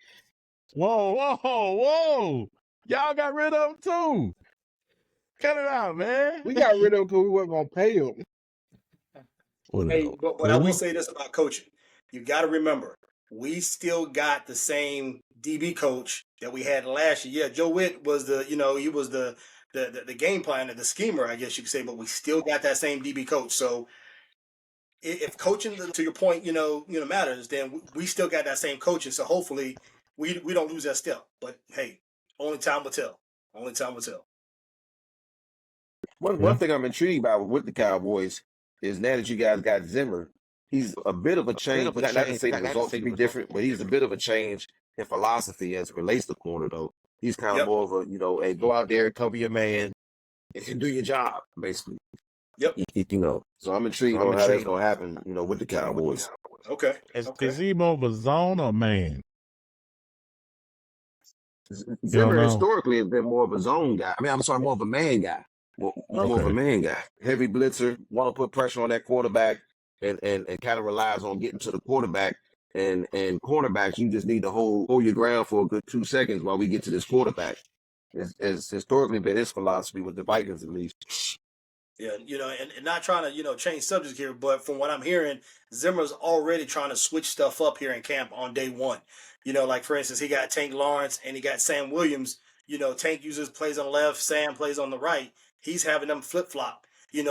Whoa! Y'all got rid of him too. Cut it out, man. We got rid of him because we weren't gonna pay him. Hey, but I will say this about coaching. You got to remember, we still got the same DB coach that we had last year. Yeah, Joe Witt was he was the game planner, the schemer, I guess you could say, but we still got that same DB coach. So if coaching, to your point, matters, then we still got that same coaching. So hopefully we don't lose that step. But hey, only time will tell. Only time will tell. One thing I'm intrigued by with the Cowboys is now that you guys got Zimmer, he's a bit of a change. Not to say the results will be different, but he's a bit of a change in philosophy as it relates to corner, though. He's kind of more of a, hey, go out there, cover your man, and do your job, basically. Yep. So I'm intrigued on how that's going to happen, with the Cowboys. Okay. Is he more of a zone or man? Zimmer historically has been more of a zone guy. I mean, I'm sorry, more of a man guy. More of a man guy. Heavy blitzer, want to put pressure on that quarterback and kind of relies on getting to the quarterback. And cornerbacks, you just need to hold your ground for a good 2 seconds while we get to this quarterback. It's historically been his philosophy with the Vikings, at least. Yeah, and not trying to, change subjects here, but from what I'm hearing, Zimmer's already trying to switch stuff up here in camp on day one. Like, for instance, he got Tank Lawrence and he got Sam Williams. Tank plays on the left, Sam plays on the right. He's having them flip-flop.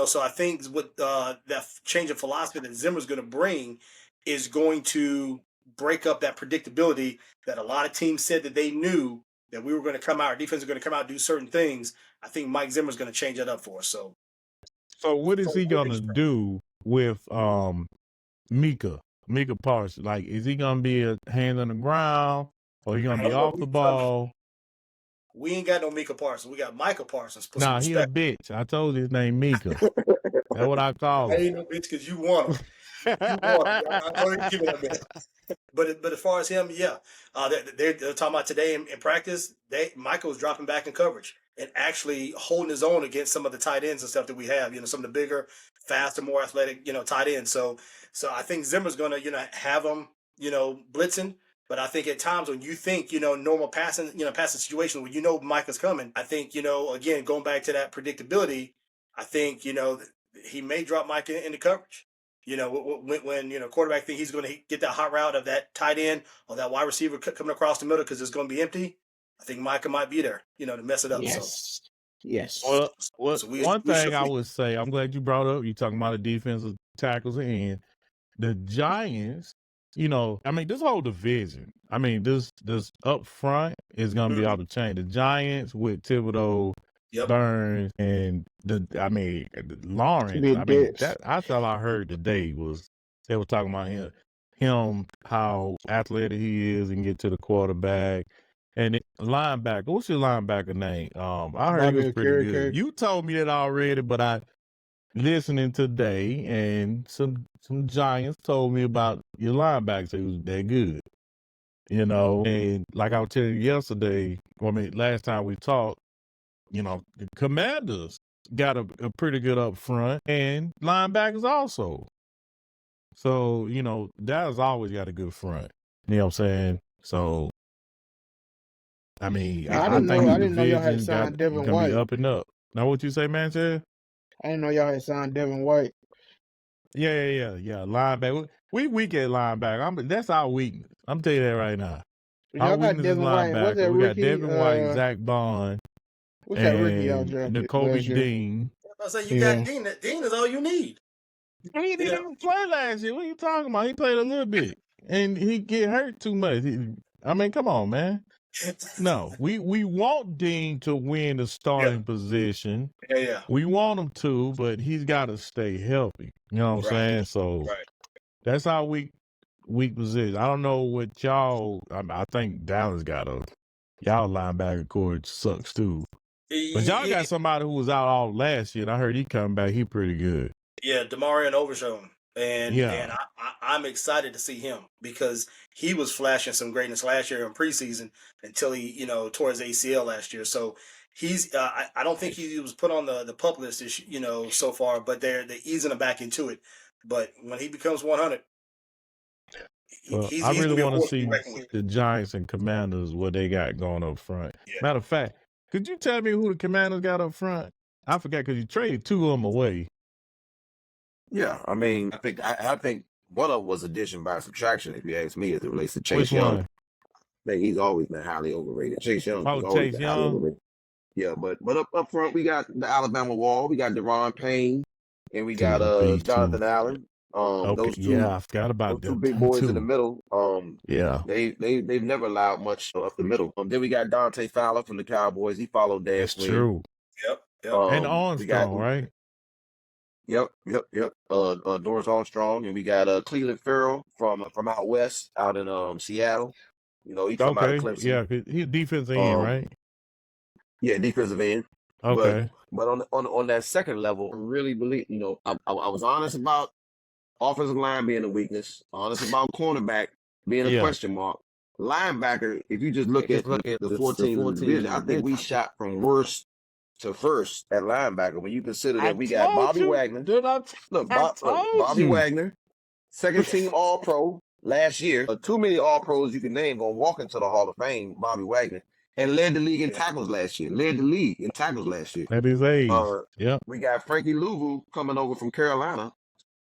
So I think what that change of philosophy that Zimmer's going to bring is going to break up that predictability that a lot of teams said that they knew that we were going to come out, our defense is going to come out and do certain things. I think Mike Zimmer's going to change that up for us. So what is he gonna do with Micah Parsons? Like, is he gonna be a hand on the ground, or he gonna be off the ball? We ain't got no Micah Parsons. We got Micah Parsons. Nah, he a bitch. I told you his name Micah. That's what I call him. I ain't no bitch because you want him. But as far as him, yeah, they're talking about today in practice. Michael was dropping back in coverage and actually holding his own against some of the tight ends and stuff that we have. Some of the bigger, faster, more athletic, tight ends. So I think Zimmer's gonna, have them, blitzing. But I think at times when you think, normal passing situation when Micah's coming, I think, again, going back to that predictability, I think, he may drop Micah into coverage. When quarterback think he's going to get that hot route of that tight end or that wide receiver coming across the middle because it's going to be empty, I think Micah might be there, to mess it up. Yes. So. Yes. Well, one thing I would say, I'm glad you brought up, you talking about the defensive tackles and the Giants. This whole division. This up front is gonna be all the chain. The Giants with Thibodeau, Burns, and Lawrence. That's all I heard today was they were talking about him how athletic he is and get to the quarterback. And linebacker, what's your linebacker name? I heard he was pretty good. You told me that already, but I listening today, and some Giants told me about your linebackers. It was that good, And like I was telling you yesterday, last time we talked, the Commanders got a pretty good up front and linebackers also. So that has always got a good front. You know what I'm saying? So. I think the division got gonna be up and up. Now, what you say, man? Said? I didn't know y'all had signed Devin White. Yeah. Linebacker. We weak at linebacker. That's our weakness. I'm telling you that right now. Our weakness is linebacker. We got Devin White, Zach Bond, what's that rookie y'all drafted? Nakobe Dean. I say you got Dean. Dean is all you need. He didn't play last year. What are you talking about? He played a little bit, and he get hurt too much. Come on, man. No, we want Dean to win the starting position. Yeah. We want him to, but he's got to stay healthy. You know what I'm saying? So that's our weak position. I don't know what y'all. I think Dallas got y'all linebacker core sucks too. But y'all got somebody who was out all last year. And I heard he coming back. He pretty good. Yeah, Damarian Overshown. And I'm excited to see him because he was flashing some greatness last year in preseason until he tore his ACL last year. So he's I don't think he was put on the pup list so far, but they're easing him back into it. But when he becomes 100, he's I really want to see with. the Giants and Commanders what they got going up front. Yeah. Matter of fact, could you tell me who the Commanders got up front? I forgot because you traded two of them away. Yeah, I mean, I think one of them was addition by subtraction, if you ask me, as it relates to Chase Which Young. one? I think he's always been highly overrated. Chase Young. Chase Young. Yeah, but up front we got the Alabama Wall, we got Deron Payne, and we got Jonathan Allen. Those two, I forgot about those two big boys in the middle. They've never allowed much up the middle. Then we got Dante Fowler from the Cowboys. He followed Dan That's Quinn. true. Yep. And Armstrong, right? Yep. Doris Armstrong, and we got Cleveland Farrell from out west, out in Seattle. He come out of Clemson. Yeah, he's defensive end, right? Yeah, defensive end. Okay. But on that second level, I really believe, I was honest about offensive line being a weakness, honest about cornerback being a question mark. Linebacker, if you just look at the 14 division, I think we shot from worst to first at linebacker when you consider that we got Bobby Wagner. Bobby Wagner, second team All-Pro last year. Too many All-Pros you can name gonna walk into the Hall of Fame, Bobby Wagner. And led the league in tackles last year. At his age. We got Frankie Louvu coming over from Carolina,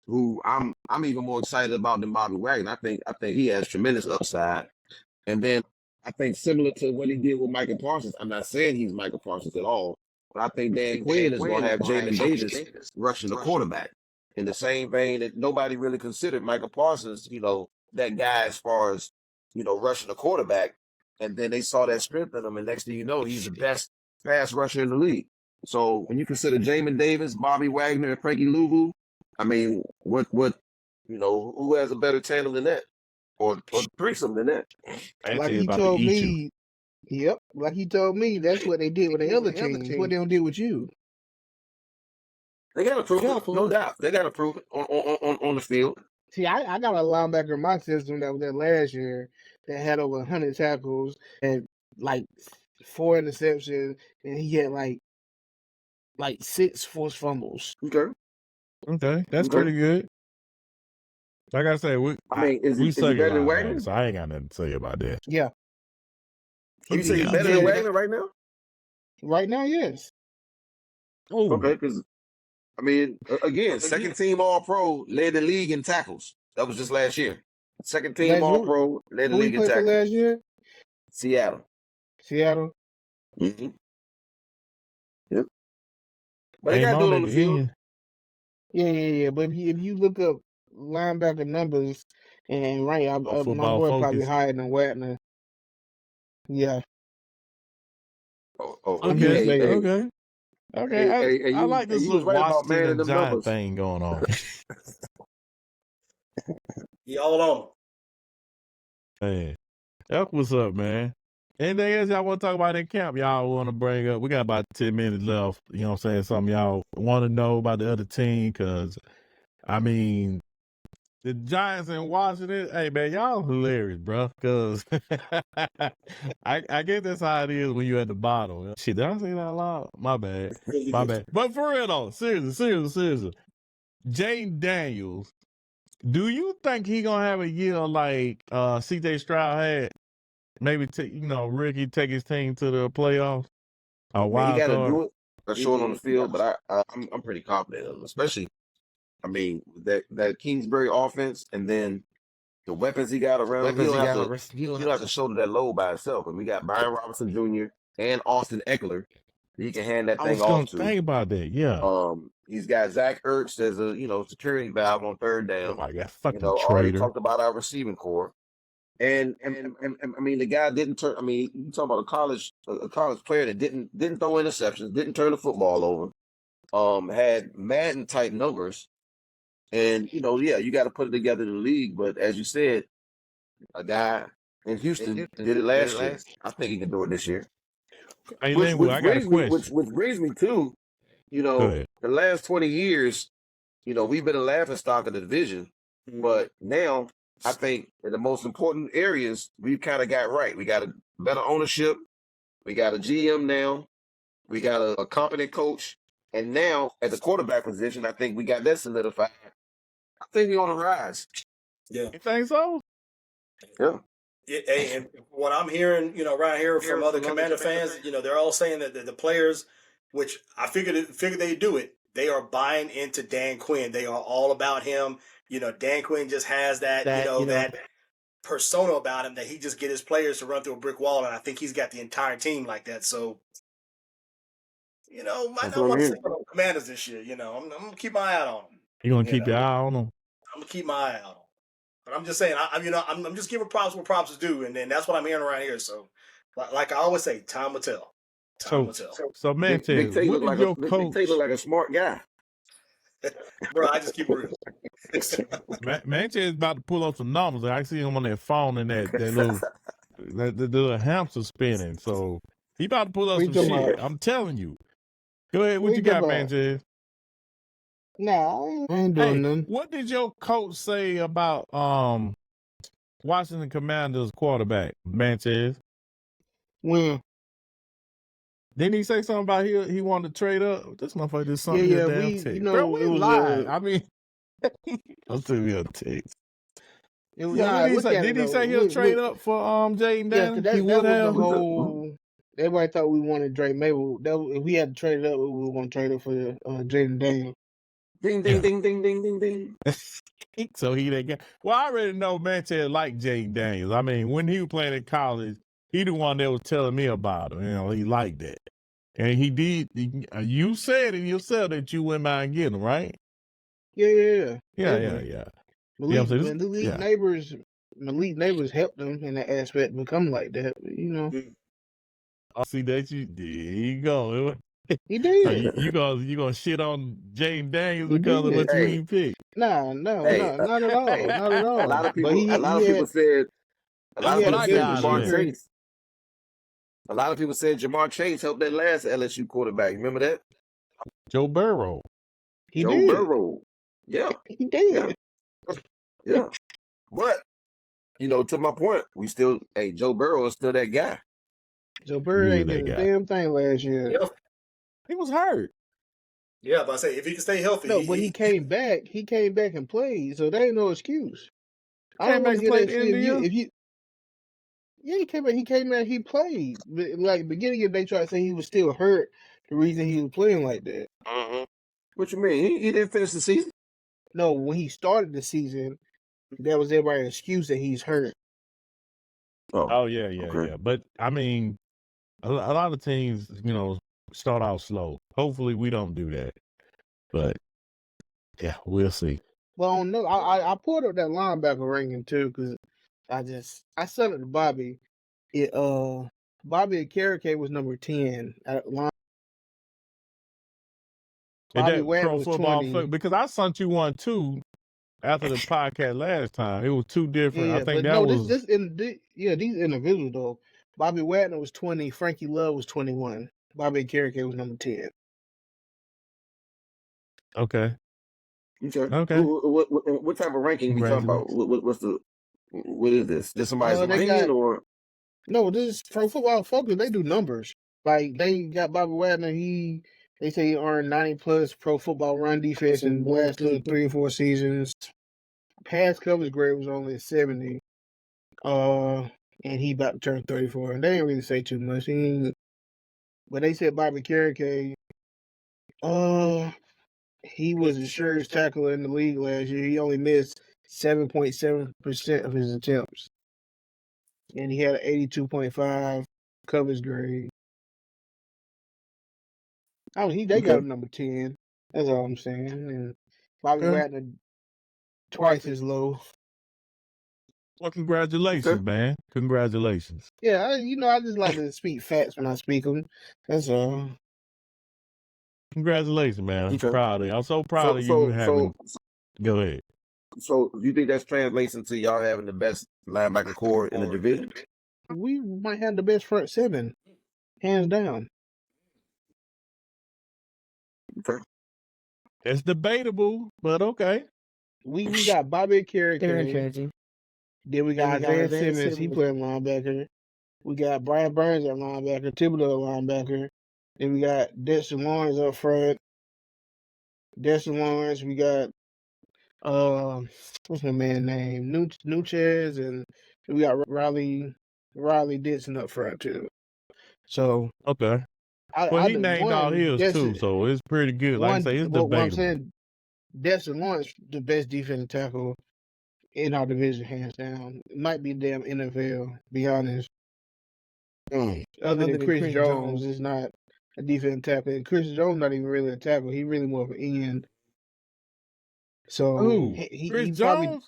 who I'm even more excited about than Bobby Wagner. I think he has tremendous upside. And then I think similar to what he did with Michael Parsons. I'm not saying he's Michael Parsons at all, but I think Dan Quinn is going to have Jamin Davis rushing the quarterback in the same vein that nobody really considered Michael Parsons, that guy as far as, rushing the quarterback. And then they saw that strength in him, and next thing you know, he's the best pass rusher in the league. So when you consider Jamin Davis, Bobby Wagner, and Frankie Louvu, I mean, who has a better tandem than that, or threesome than that? Like he told me, like he told me, that's what they did with the other teams. What they don't do with you? They got to prove it, no doubt. They got to prove it on the field. See, I got a linebacker in my system that was there last year that had over 100 tackles and like 4 interceptions, and he had like 6 forced fumbles. Okay, that's pretty good. Like I said, is he better than Wagner? So I ain't got nothing to say about that. Yeah. You say he's better than Wagner right now? Right now, yes. Oh, okay, because again, second team All-Pro, led the league in tackles. That was just last year. Second team All-Pro, led the league in tackles. Last year? Seattle. Mm-hmm. Yep. But they got to do it on the field. Yeah. But if you look up linebacker numbers and my boy probably higher than Wagner. Yeah. Okay. I like this little Washington and Giant thing going on. Y'all on. Hey, that's what's up, man. Anything else y'all want to talk about in camp? Y'all want to bring up? We got about 10 minutes left. You know what I'm saying? Something y'all want to know about the other team? Because, the Giants in Washington, hey, man, y'all hilarious, bro. Because I guess that's how it is when you're at the bottom. Shit, did I say that loud? My bad. But for real, though, seriously. Jaden Daniels, do you think he going to have a year like C.J. Stroud had? Maybe, Ricky take his team to the playoffs? He got to do it. That's showing on the field, but I'm pretty confident of him, especially that Kingsbury offense, and then the weapons he got around him. He don't have to shoulder that load by himself. And we got Byron Robinson Jr. and Austin Eckler. He can hand that thing off to. Think about that, yeah. He's got Zach Ertz as a security valve on third down. Oh my God, fucking traitor. Already talked about our receiving core. And the guy didn't turn. You talking about a college player that didn't throw interceptions, didn't turn the football over. Had Madden type numbers. And, you got to put it together in the league. But as you said, a guy in Houston did it last year. I think he can do it this year. Hey, which brings me to, the last 20 years, we've been a laughing stock of the division, but now I think in the most important areas we've kind of got right. We got a better ownership. We got a GM now. We got a competent coach. And now at the quarterback position, I think we got that solidified. I think we're on the rise. Yeah. You think so? Yeah. Hey, and what I'm hearing, around here from other Commander fans, they're all saying that the players, which I figured they do it, they are buying into Dan Quinn. They are all about him. Dan Quinn just has that persona about him that he just get his players to run through a brick wall, and I think he's got the entire team like that. So, might not want to say about Commanders this year. I'm gonna keep my eye out on them. You gonna keep your eye on them? I'm gonna keep my eye out on them. But I'm just saying, I'm just giving props where props is due, and then that's what I'm hearing around here. So, like I always say, time will tell. Time will tell. So man, Big Tate look like a smart guy. Bro, I just keep it real. Man is about to pull up some numbers. I see him on that phone and that little hamster spinning. So he about to pull up some shit. I'm telling you. Go ahead. What you got, Manchester? Nah, I ain't doing nothing. What did your coach say about Washington Commanders quarterback, Manchester? When? Didn't he say something about he wanted to trade up? This motherfucker did something. Yeah, we lied. I mean, I'll send me a text. Did he say he'll trade up for Jaden Daniels? Yeah, that was the whole. Everybody thought we wanted Drake Mabel. If we had to trade it up, we were going to trade it for Jaden Daniels. Ding, ding, ding, ding, ding, ding, ding. So he didn't get. Well, I already know Manchester liked Jaden Daniels. I mean, when he was playing in college, he the one that was telling me about him. He liked that. And he did. You said it yourself that you went by and get him, right? Yeah. Malik Neighbors helped him in that aspect become like that. I see that there you go. He did. So you gonna shit on Jaden Daniels because of what you didn't pick? No, not at all. Not at all. A lot of people said Jamar Chase. A lot of people said Jamar Chase helped that last LSU quarterback. Remember that? Joe Burrow. Joe Burrow. Yeah. He did. Yeah. But, to my point, Joe Burrow is still that guy. Joe Burrow ain't did a damn thing last year. Yep. He was hurt. Yeah, but I say if he can stay healthy. No, but he came back. He came back and played, so there ain't no excuse. I don't want to hear that shit. He came back. He came back. He played. But, like beginning of they tried to say he was still hurt. The reason he was playing like that. Mm-hmm. What you mean? He didn't finish the season? No, when he started the season, that was everybody's excuse that he's hurt. Oh yeah. But I mean, a lot of teams, start out slow. Hopefully, we don't do that. But yeah, we'll see. Well, no, I pulled up that linebacker ranking too because I sent it to Bobby. Bobby Carrick was number 10 at line. Bobby Wagner was 20. Because I sent you one too after the podcast last time. It was two different. I think that was these individuals though. Bobby Wagner was 20. Frankie Love was 21. Bobby Carrick was number 10. Okay. What type of ranking we talking about? What is this? Is somebody's opinion or? No, this is Pro Football Focus. They do numbers. Like they got Bobby Wagner. They say he earned 90+ Pro Football run defense in the last 3 or 4 seasons. Pass coverage grade was only 70. And he about to turn 34. And they didn't really say too much. But they said Bobby Carrick, he was the surest tackler in the league last year. He only missed 7.7% of his attempts. And he had an 82.5 coverage grade. They got him number 10. That's all I'm saying. And Bobby Wagner twice as low. Well, congratulations, man. Congratulations. Yeah, I just like to speak facts when I speak them. That's all. Congratulations, man. I'm proud of you. I'm so proud of you. Go ahead. So, do you think that translates into y'all having the best linebacker core in the division? We might have the best front seven, hands down. Okay. It's debatable, but okay. We got Bobby Carrick. Then Then we got Isaiah Simmons. He playing linebacker. We got Brian Burns at linebacker. Thibodeau at linebacker. Then we got Dexter Lawrence up front. We got what's my man name? Nuchez, and we got Riley Dixon up front too. So Okay. Well, he named all his too, so it's pretty good. Like I say, it's debatable. What I'm saying, Dexter Lawrence, the best defensive tackle in our division, hands down. It might be damn NFL, be honest. Other than Chris Jones is not a defensive tackle. And Chris Jones not even really a tackle. He really more of an end. So Chris Jones? Probably,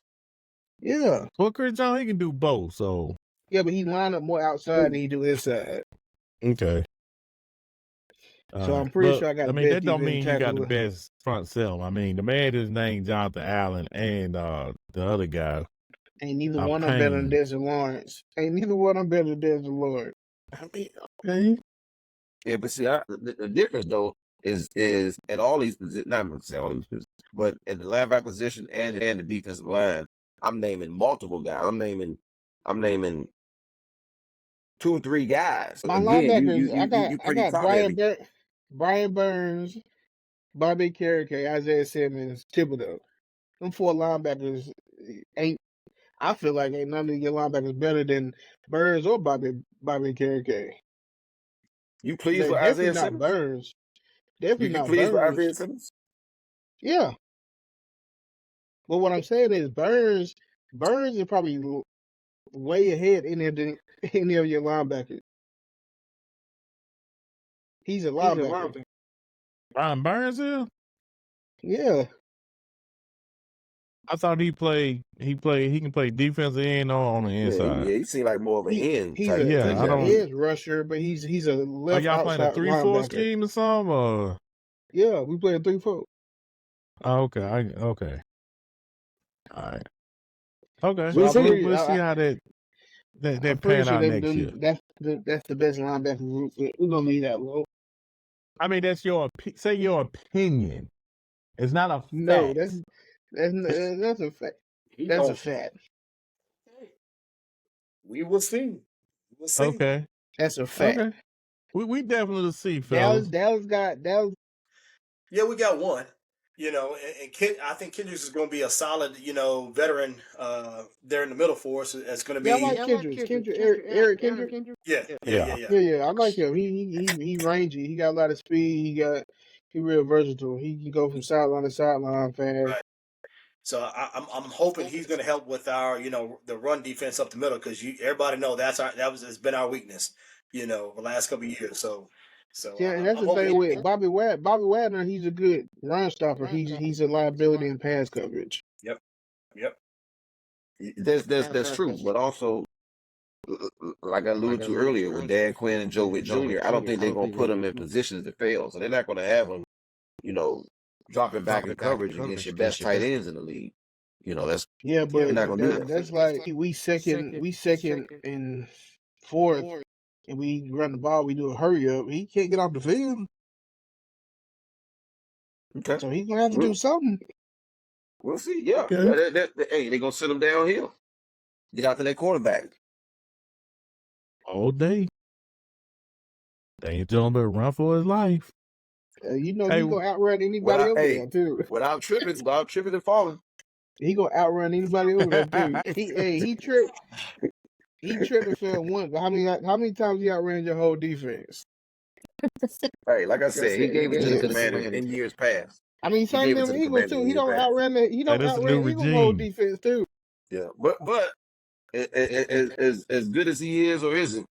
yeah. Well, Chris Jones, he can do both. So yeah, but he line up more outside than he do inside. Okay. So I'm pretty sure I got. I mean, that don't mean you got the best front seven. I mean, the man is named Jonathan Allen and the other guy. Ain't neither one of them better than Dexter Lawrence. Ain't neither one of them better than Dexter Lawrence. I mean, okay. Yeah, but see, the difference though is at all these positions, not necessarily all these positions, but at the linebacker position and the defensive line, I'm naming multiple guys. I'm naming 2 or 3 guys. My linebackers, I got Brian Burns, Bobby Carrick, Isaiah Simmons, Thibodeau. Them 4 linebackers I feel like ain't none of your linebackers better than Burns or Bobby Carrick. You pleased with Isaiah Simmons? Burns. Definitely not Burns. You pleased with Isaiah Simmons? Yeah. But what I'm saying is Burns is probably way ahead any of your linebackers. He's a linebacker. Brian Burns is? Yeah. I thought he can play defensive end or on the inside. Yeah, he seems like more of an end he's type. He's an edge rusher, but he's a left outside. Are y'all playing a 3-4 scheme or something? Or? Yeah, we play a 3-4. Oh, okay. Okay. All right. Okay. So we'll see how that pan out next year. That's the best linebacker group. We're gonna leave that low. I mean, that's your opinion. It's not a fact. No, that's a fact. That's a fact. We will see. We'll see. Okay. That's a fact. Okay. We definitely will see, fellas. Dallas. Yeah, we got one. And I think Kendricks is going to be a solid, veteran there in the middle for us. It's going to be. Yeah, I like Kendricks. Eric Kendricks. Yeah. I like him. He rangy. He got a lot of speed. He real versatile. He can go from sideline to sideline fast. Right. So I'm hoping he's going to help with our, the run defense up the middle, because everybody know it's been our weakness, the last couple of years. So yeah, and that's the thing with Bobby Wagner. He's a good run stopper. He's a liability in pass coverage. Yep. That's true, but also, like I alluded to earlier, with Dan Quinn and Joe Witt Jr., I don't think they're going to put them in positions to fail. So they're not going to have them, dropping back in coverage against your best tight ends in the league. That's but you're not going to do that. That's like we second and fourth. And we run the ball, we do a hurry up. He can't get off the field. Okay. So he's gonna have to do something. We'll see. Yeah. Okay. Hey, they're gonna sit him downhill. Get out to that quarterback. All day. They ain't telling him to run for his life. He's gonna outrun anybody over there too. Without tripping and falling. He gonna outrun anybody over there too. He tripped. He tripped and fell once. How many times he outran your whole defense? Hey, like I said, he gave it to the Commanders in years past. I mean, same thing with Eagles too. He don't outrun Eagles whole defense too. Yeah, but as good as he is or isn't,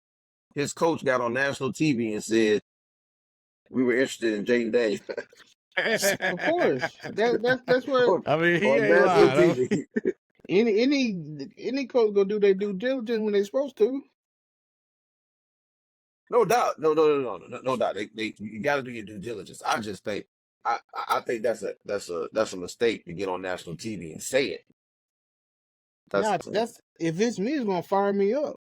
his coach got on national TV and said we were interested in Jaden Daniels. Of course, that's where. I mean, he ain't lying. Any coach gonna do their due diligence when they're supposed to. No doubt, no doubt. You got to do your due diligence. I just think, I think that's a mistake to get on national TV and say it. That's if it's me, it's gonna fire me up.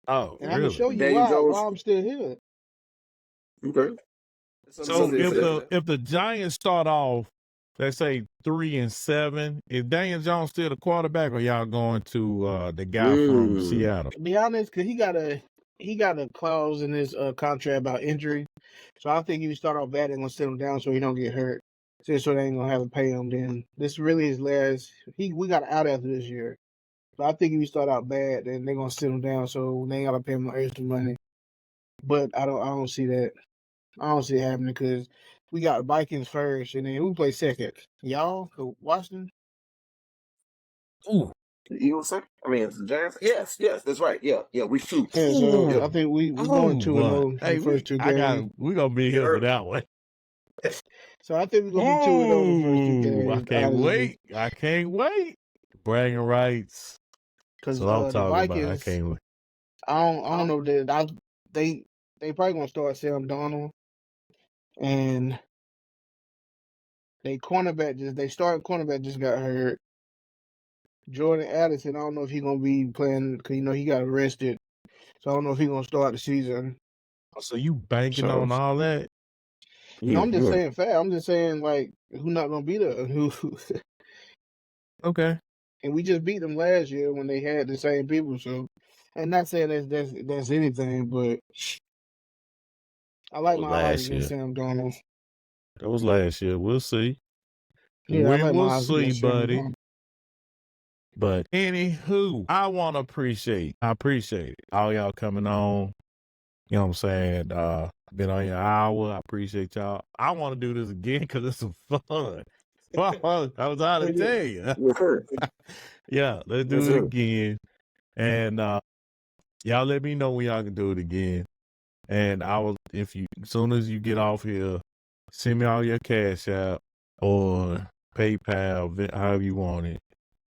Oh, and really? I'm gonna show you why I'm still here. Okay. So Something said. if the Giants start off, let's say 3-7, is Daniel Jones still the quarterback, or y'all going to the guy from Seattle? To be honest, because he got a clause in his contract about injury, so I think if you start off bad, they're gonna sit him down so he don't get hurt. So they ain't gonna have to pay him. Then this really his last. We got out after this year, so I think if you start out bad, then they're gonna sit him down so they ain't gotta pay him no extra money. But I don't see that. I don't see it happening because we got Vikings first, and then we play second. Y'all, Washington. Ooh. The Eagles second? I mean, it's the Giants. Yes, that's right. Yeah, we shoot. Yeah, so I think we going 2-0 Hey, the first two games. We gonna be here for that one. So I think we're gonna be 2-0 the first two games. I can't wait. I can't wait. Bragging rights. Because So I'm the talking Vikings, about. I can't wait. I don't know that they probably gonna start Sam Donald, and they starting cornerback just got hurt. Jordan Addison, I don't know if he's gonna be playing because he got arrested, so I don't know if he's gonna start the season. So you banking on all that? No, I'm just saying fact. I'm just saying like who not gonna be there. Okay. And we just beat them last year when they had the same people. So, and not saying that's anything, but I like my odds against Sam Donald. That was last year. We'll see. Yeah, we will see, buddy. But anywho, I appreciate it. All y'all coming on. You know what I'm saying? Been on your hour. I appreciate y'all. I want to do this again because it's some fun. I was out to tell you. Yeah, let's do it again. And y'all let me know when y'all can do it again. And as soon as you get off here, send me all your cash out or PayPal, however you want it.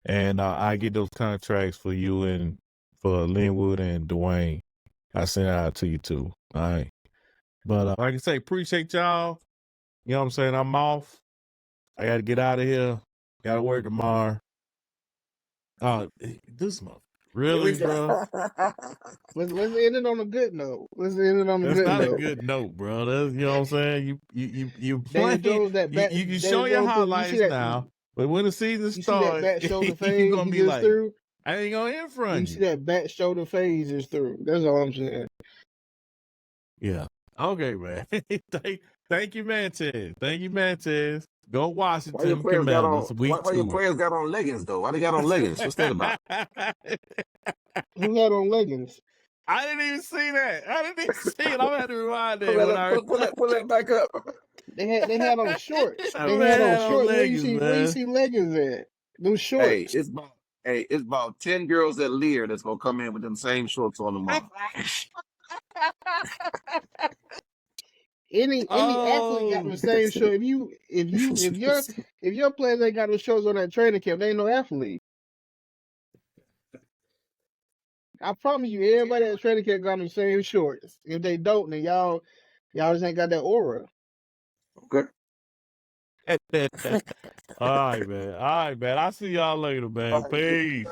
And I get those contracts for you and for Linwood and Dwayne. I send it out to you too. All right. But like I say, appreciate y'all. You know what I'm saying? I'm off. I got to get out of here. Got to work tomorrow. This month. Really, bro? Let's end it on a good note. That's not a good note, bro. That's, you know what I'm saying? You playing. You can show your highlights now, but when the season starts, you're gonna be like, through? I ain't gonna in front. You see that back shoulder phase is through. That's all I'm saying. Yeah. Okay, man. Thank you, Mantez. Go Washington Commanders. Why your players got on leggings though? Why they got on leggings? What's that about? Who got on leggings? I didn't even see that. I didn't even see it. I'm gonna have to rewind that. Pull that back up. They had on shorts. They had on shorts. Leggings, where you see leggings at? Them shorts. It's about 10 girls at Lear that's gonna come in with them same shorts on tomorrow. Any athlete got the same shirt. If your players ain't got no shorts on that training camp, they ain't no athlete. I promise you, everybody at training camp got the same shorts. If they don't, then y'all just ain't got that aura. Okay. All right, man. I'll see y'all later, man. Peace.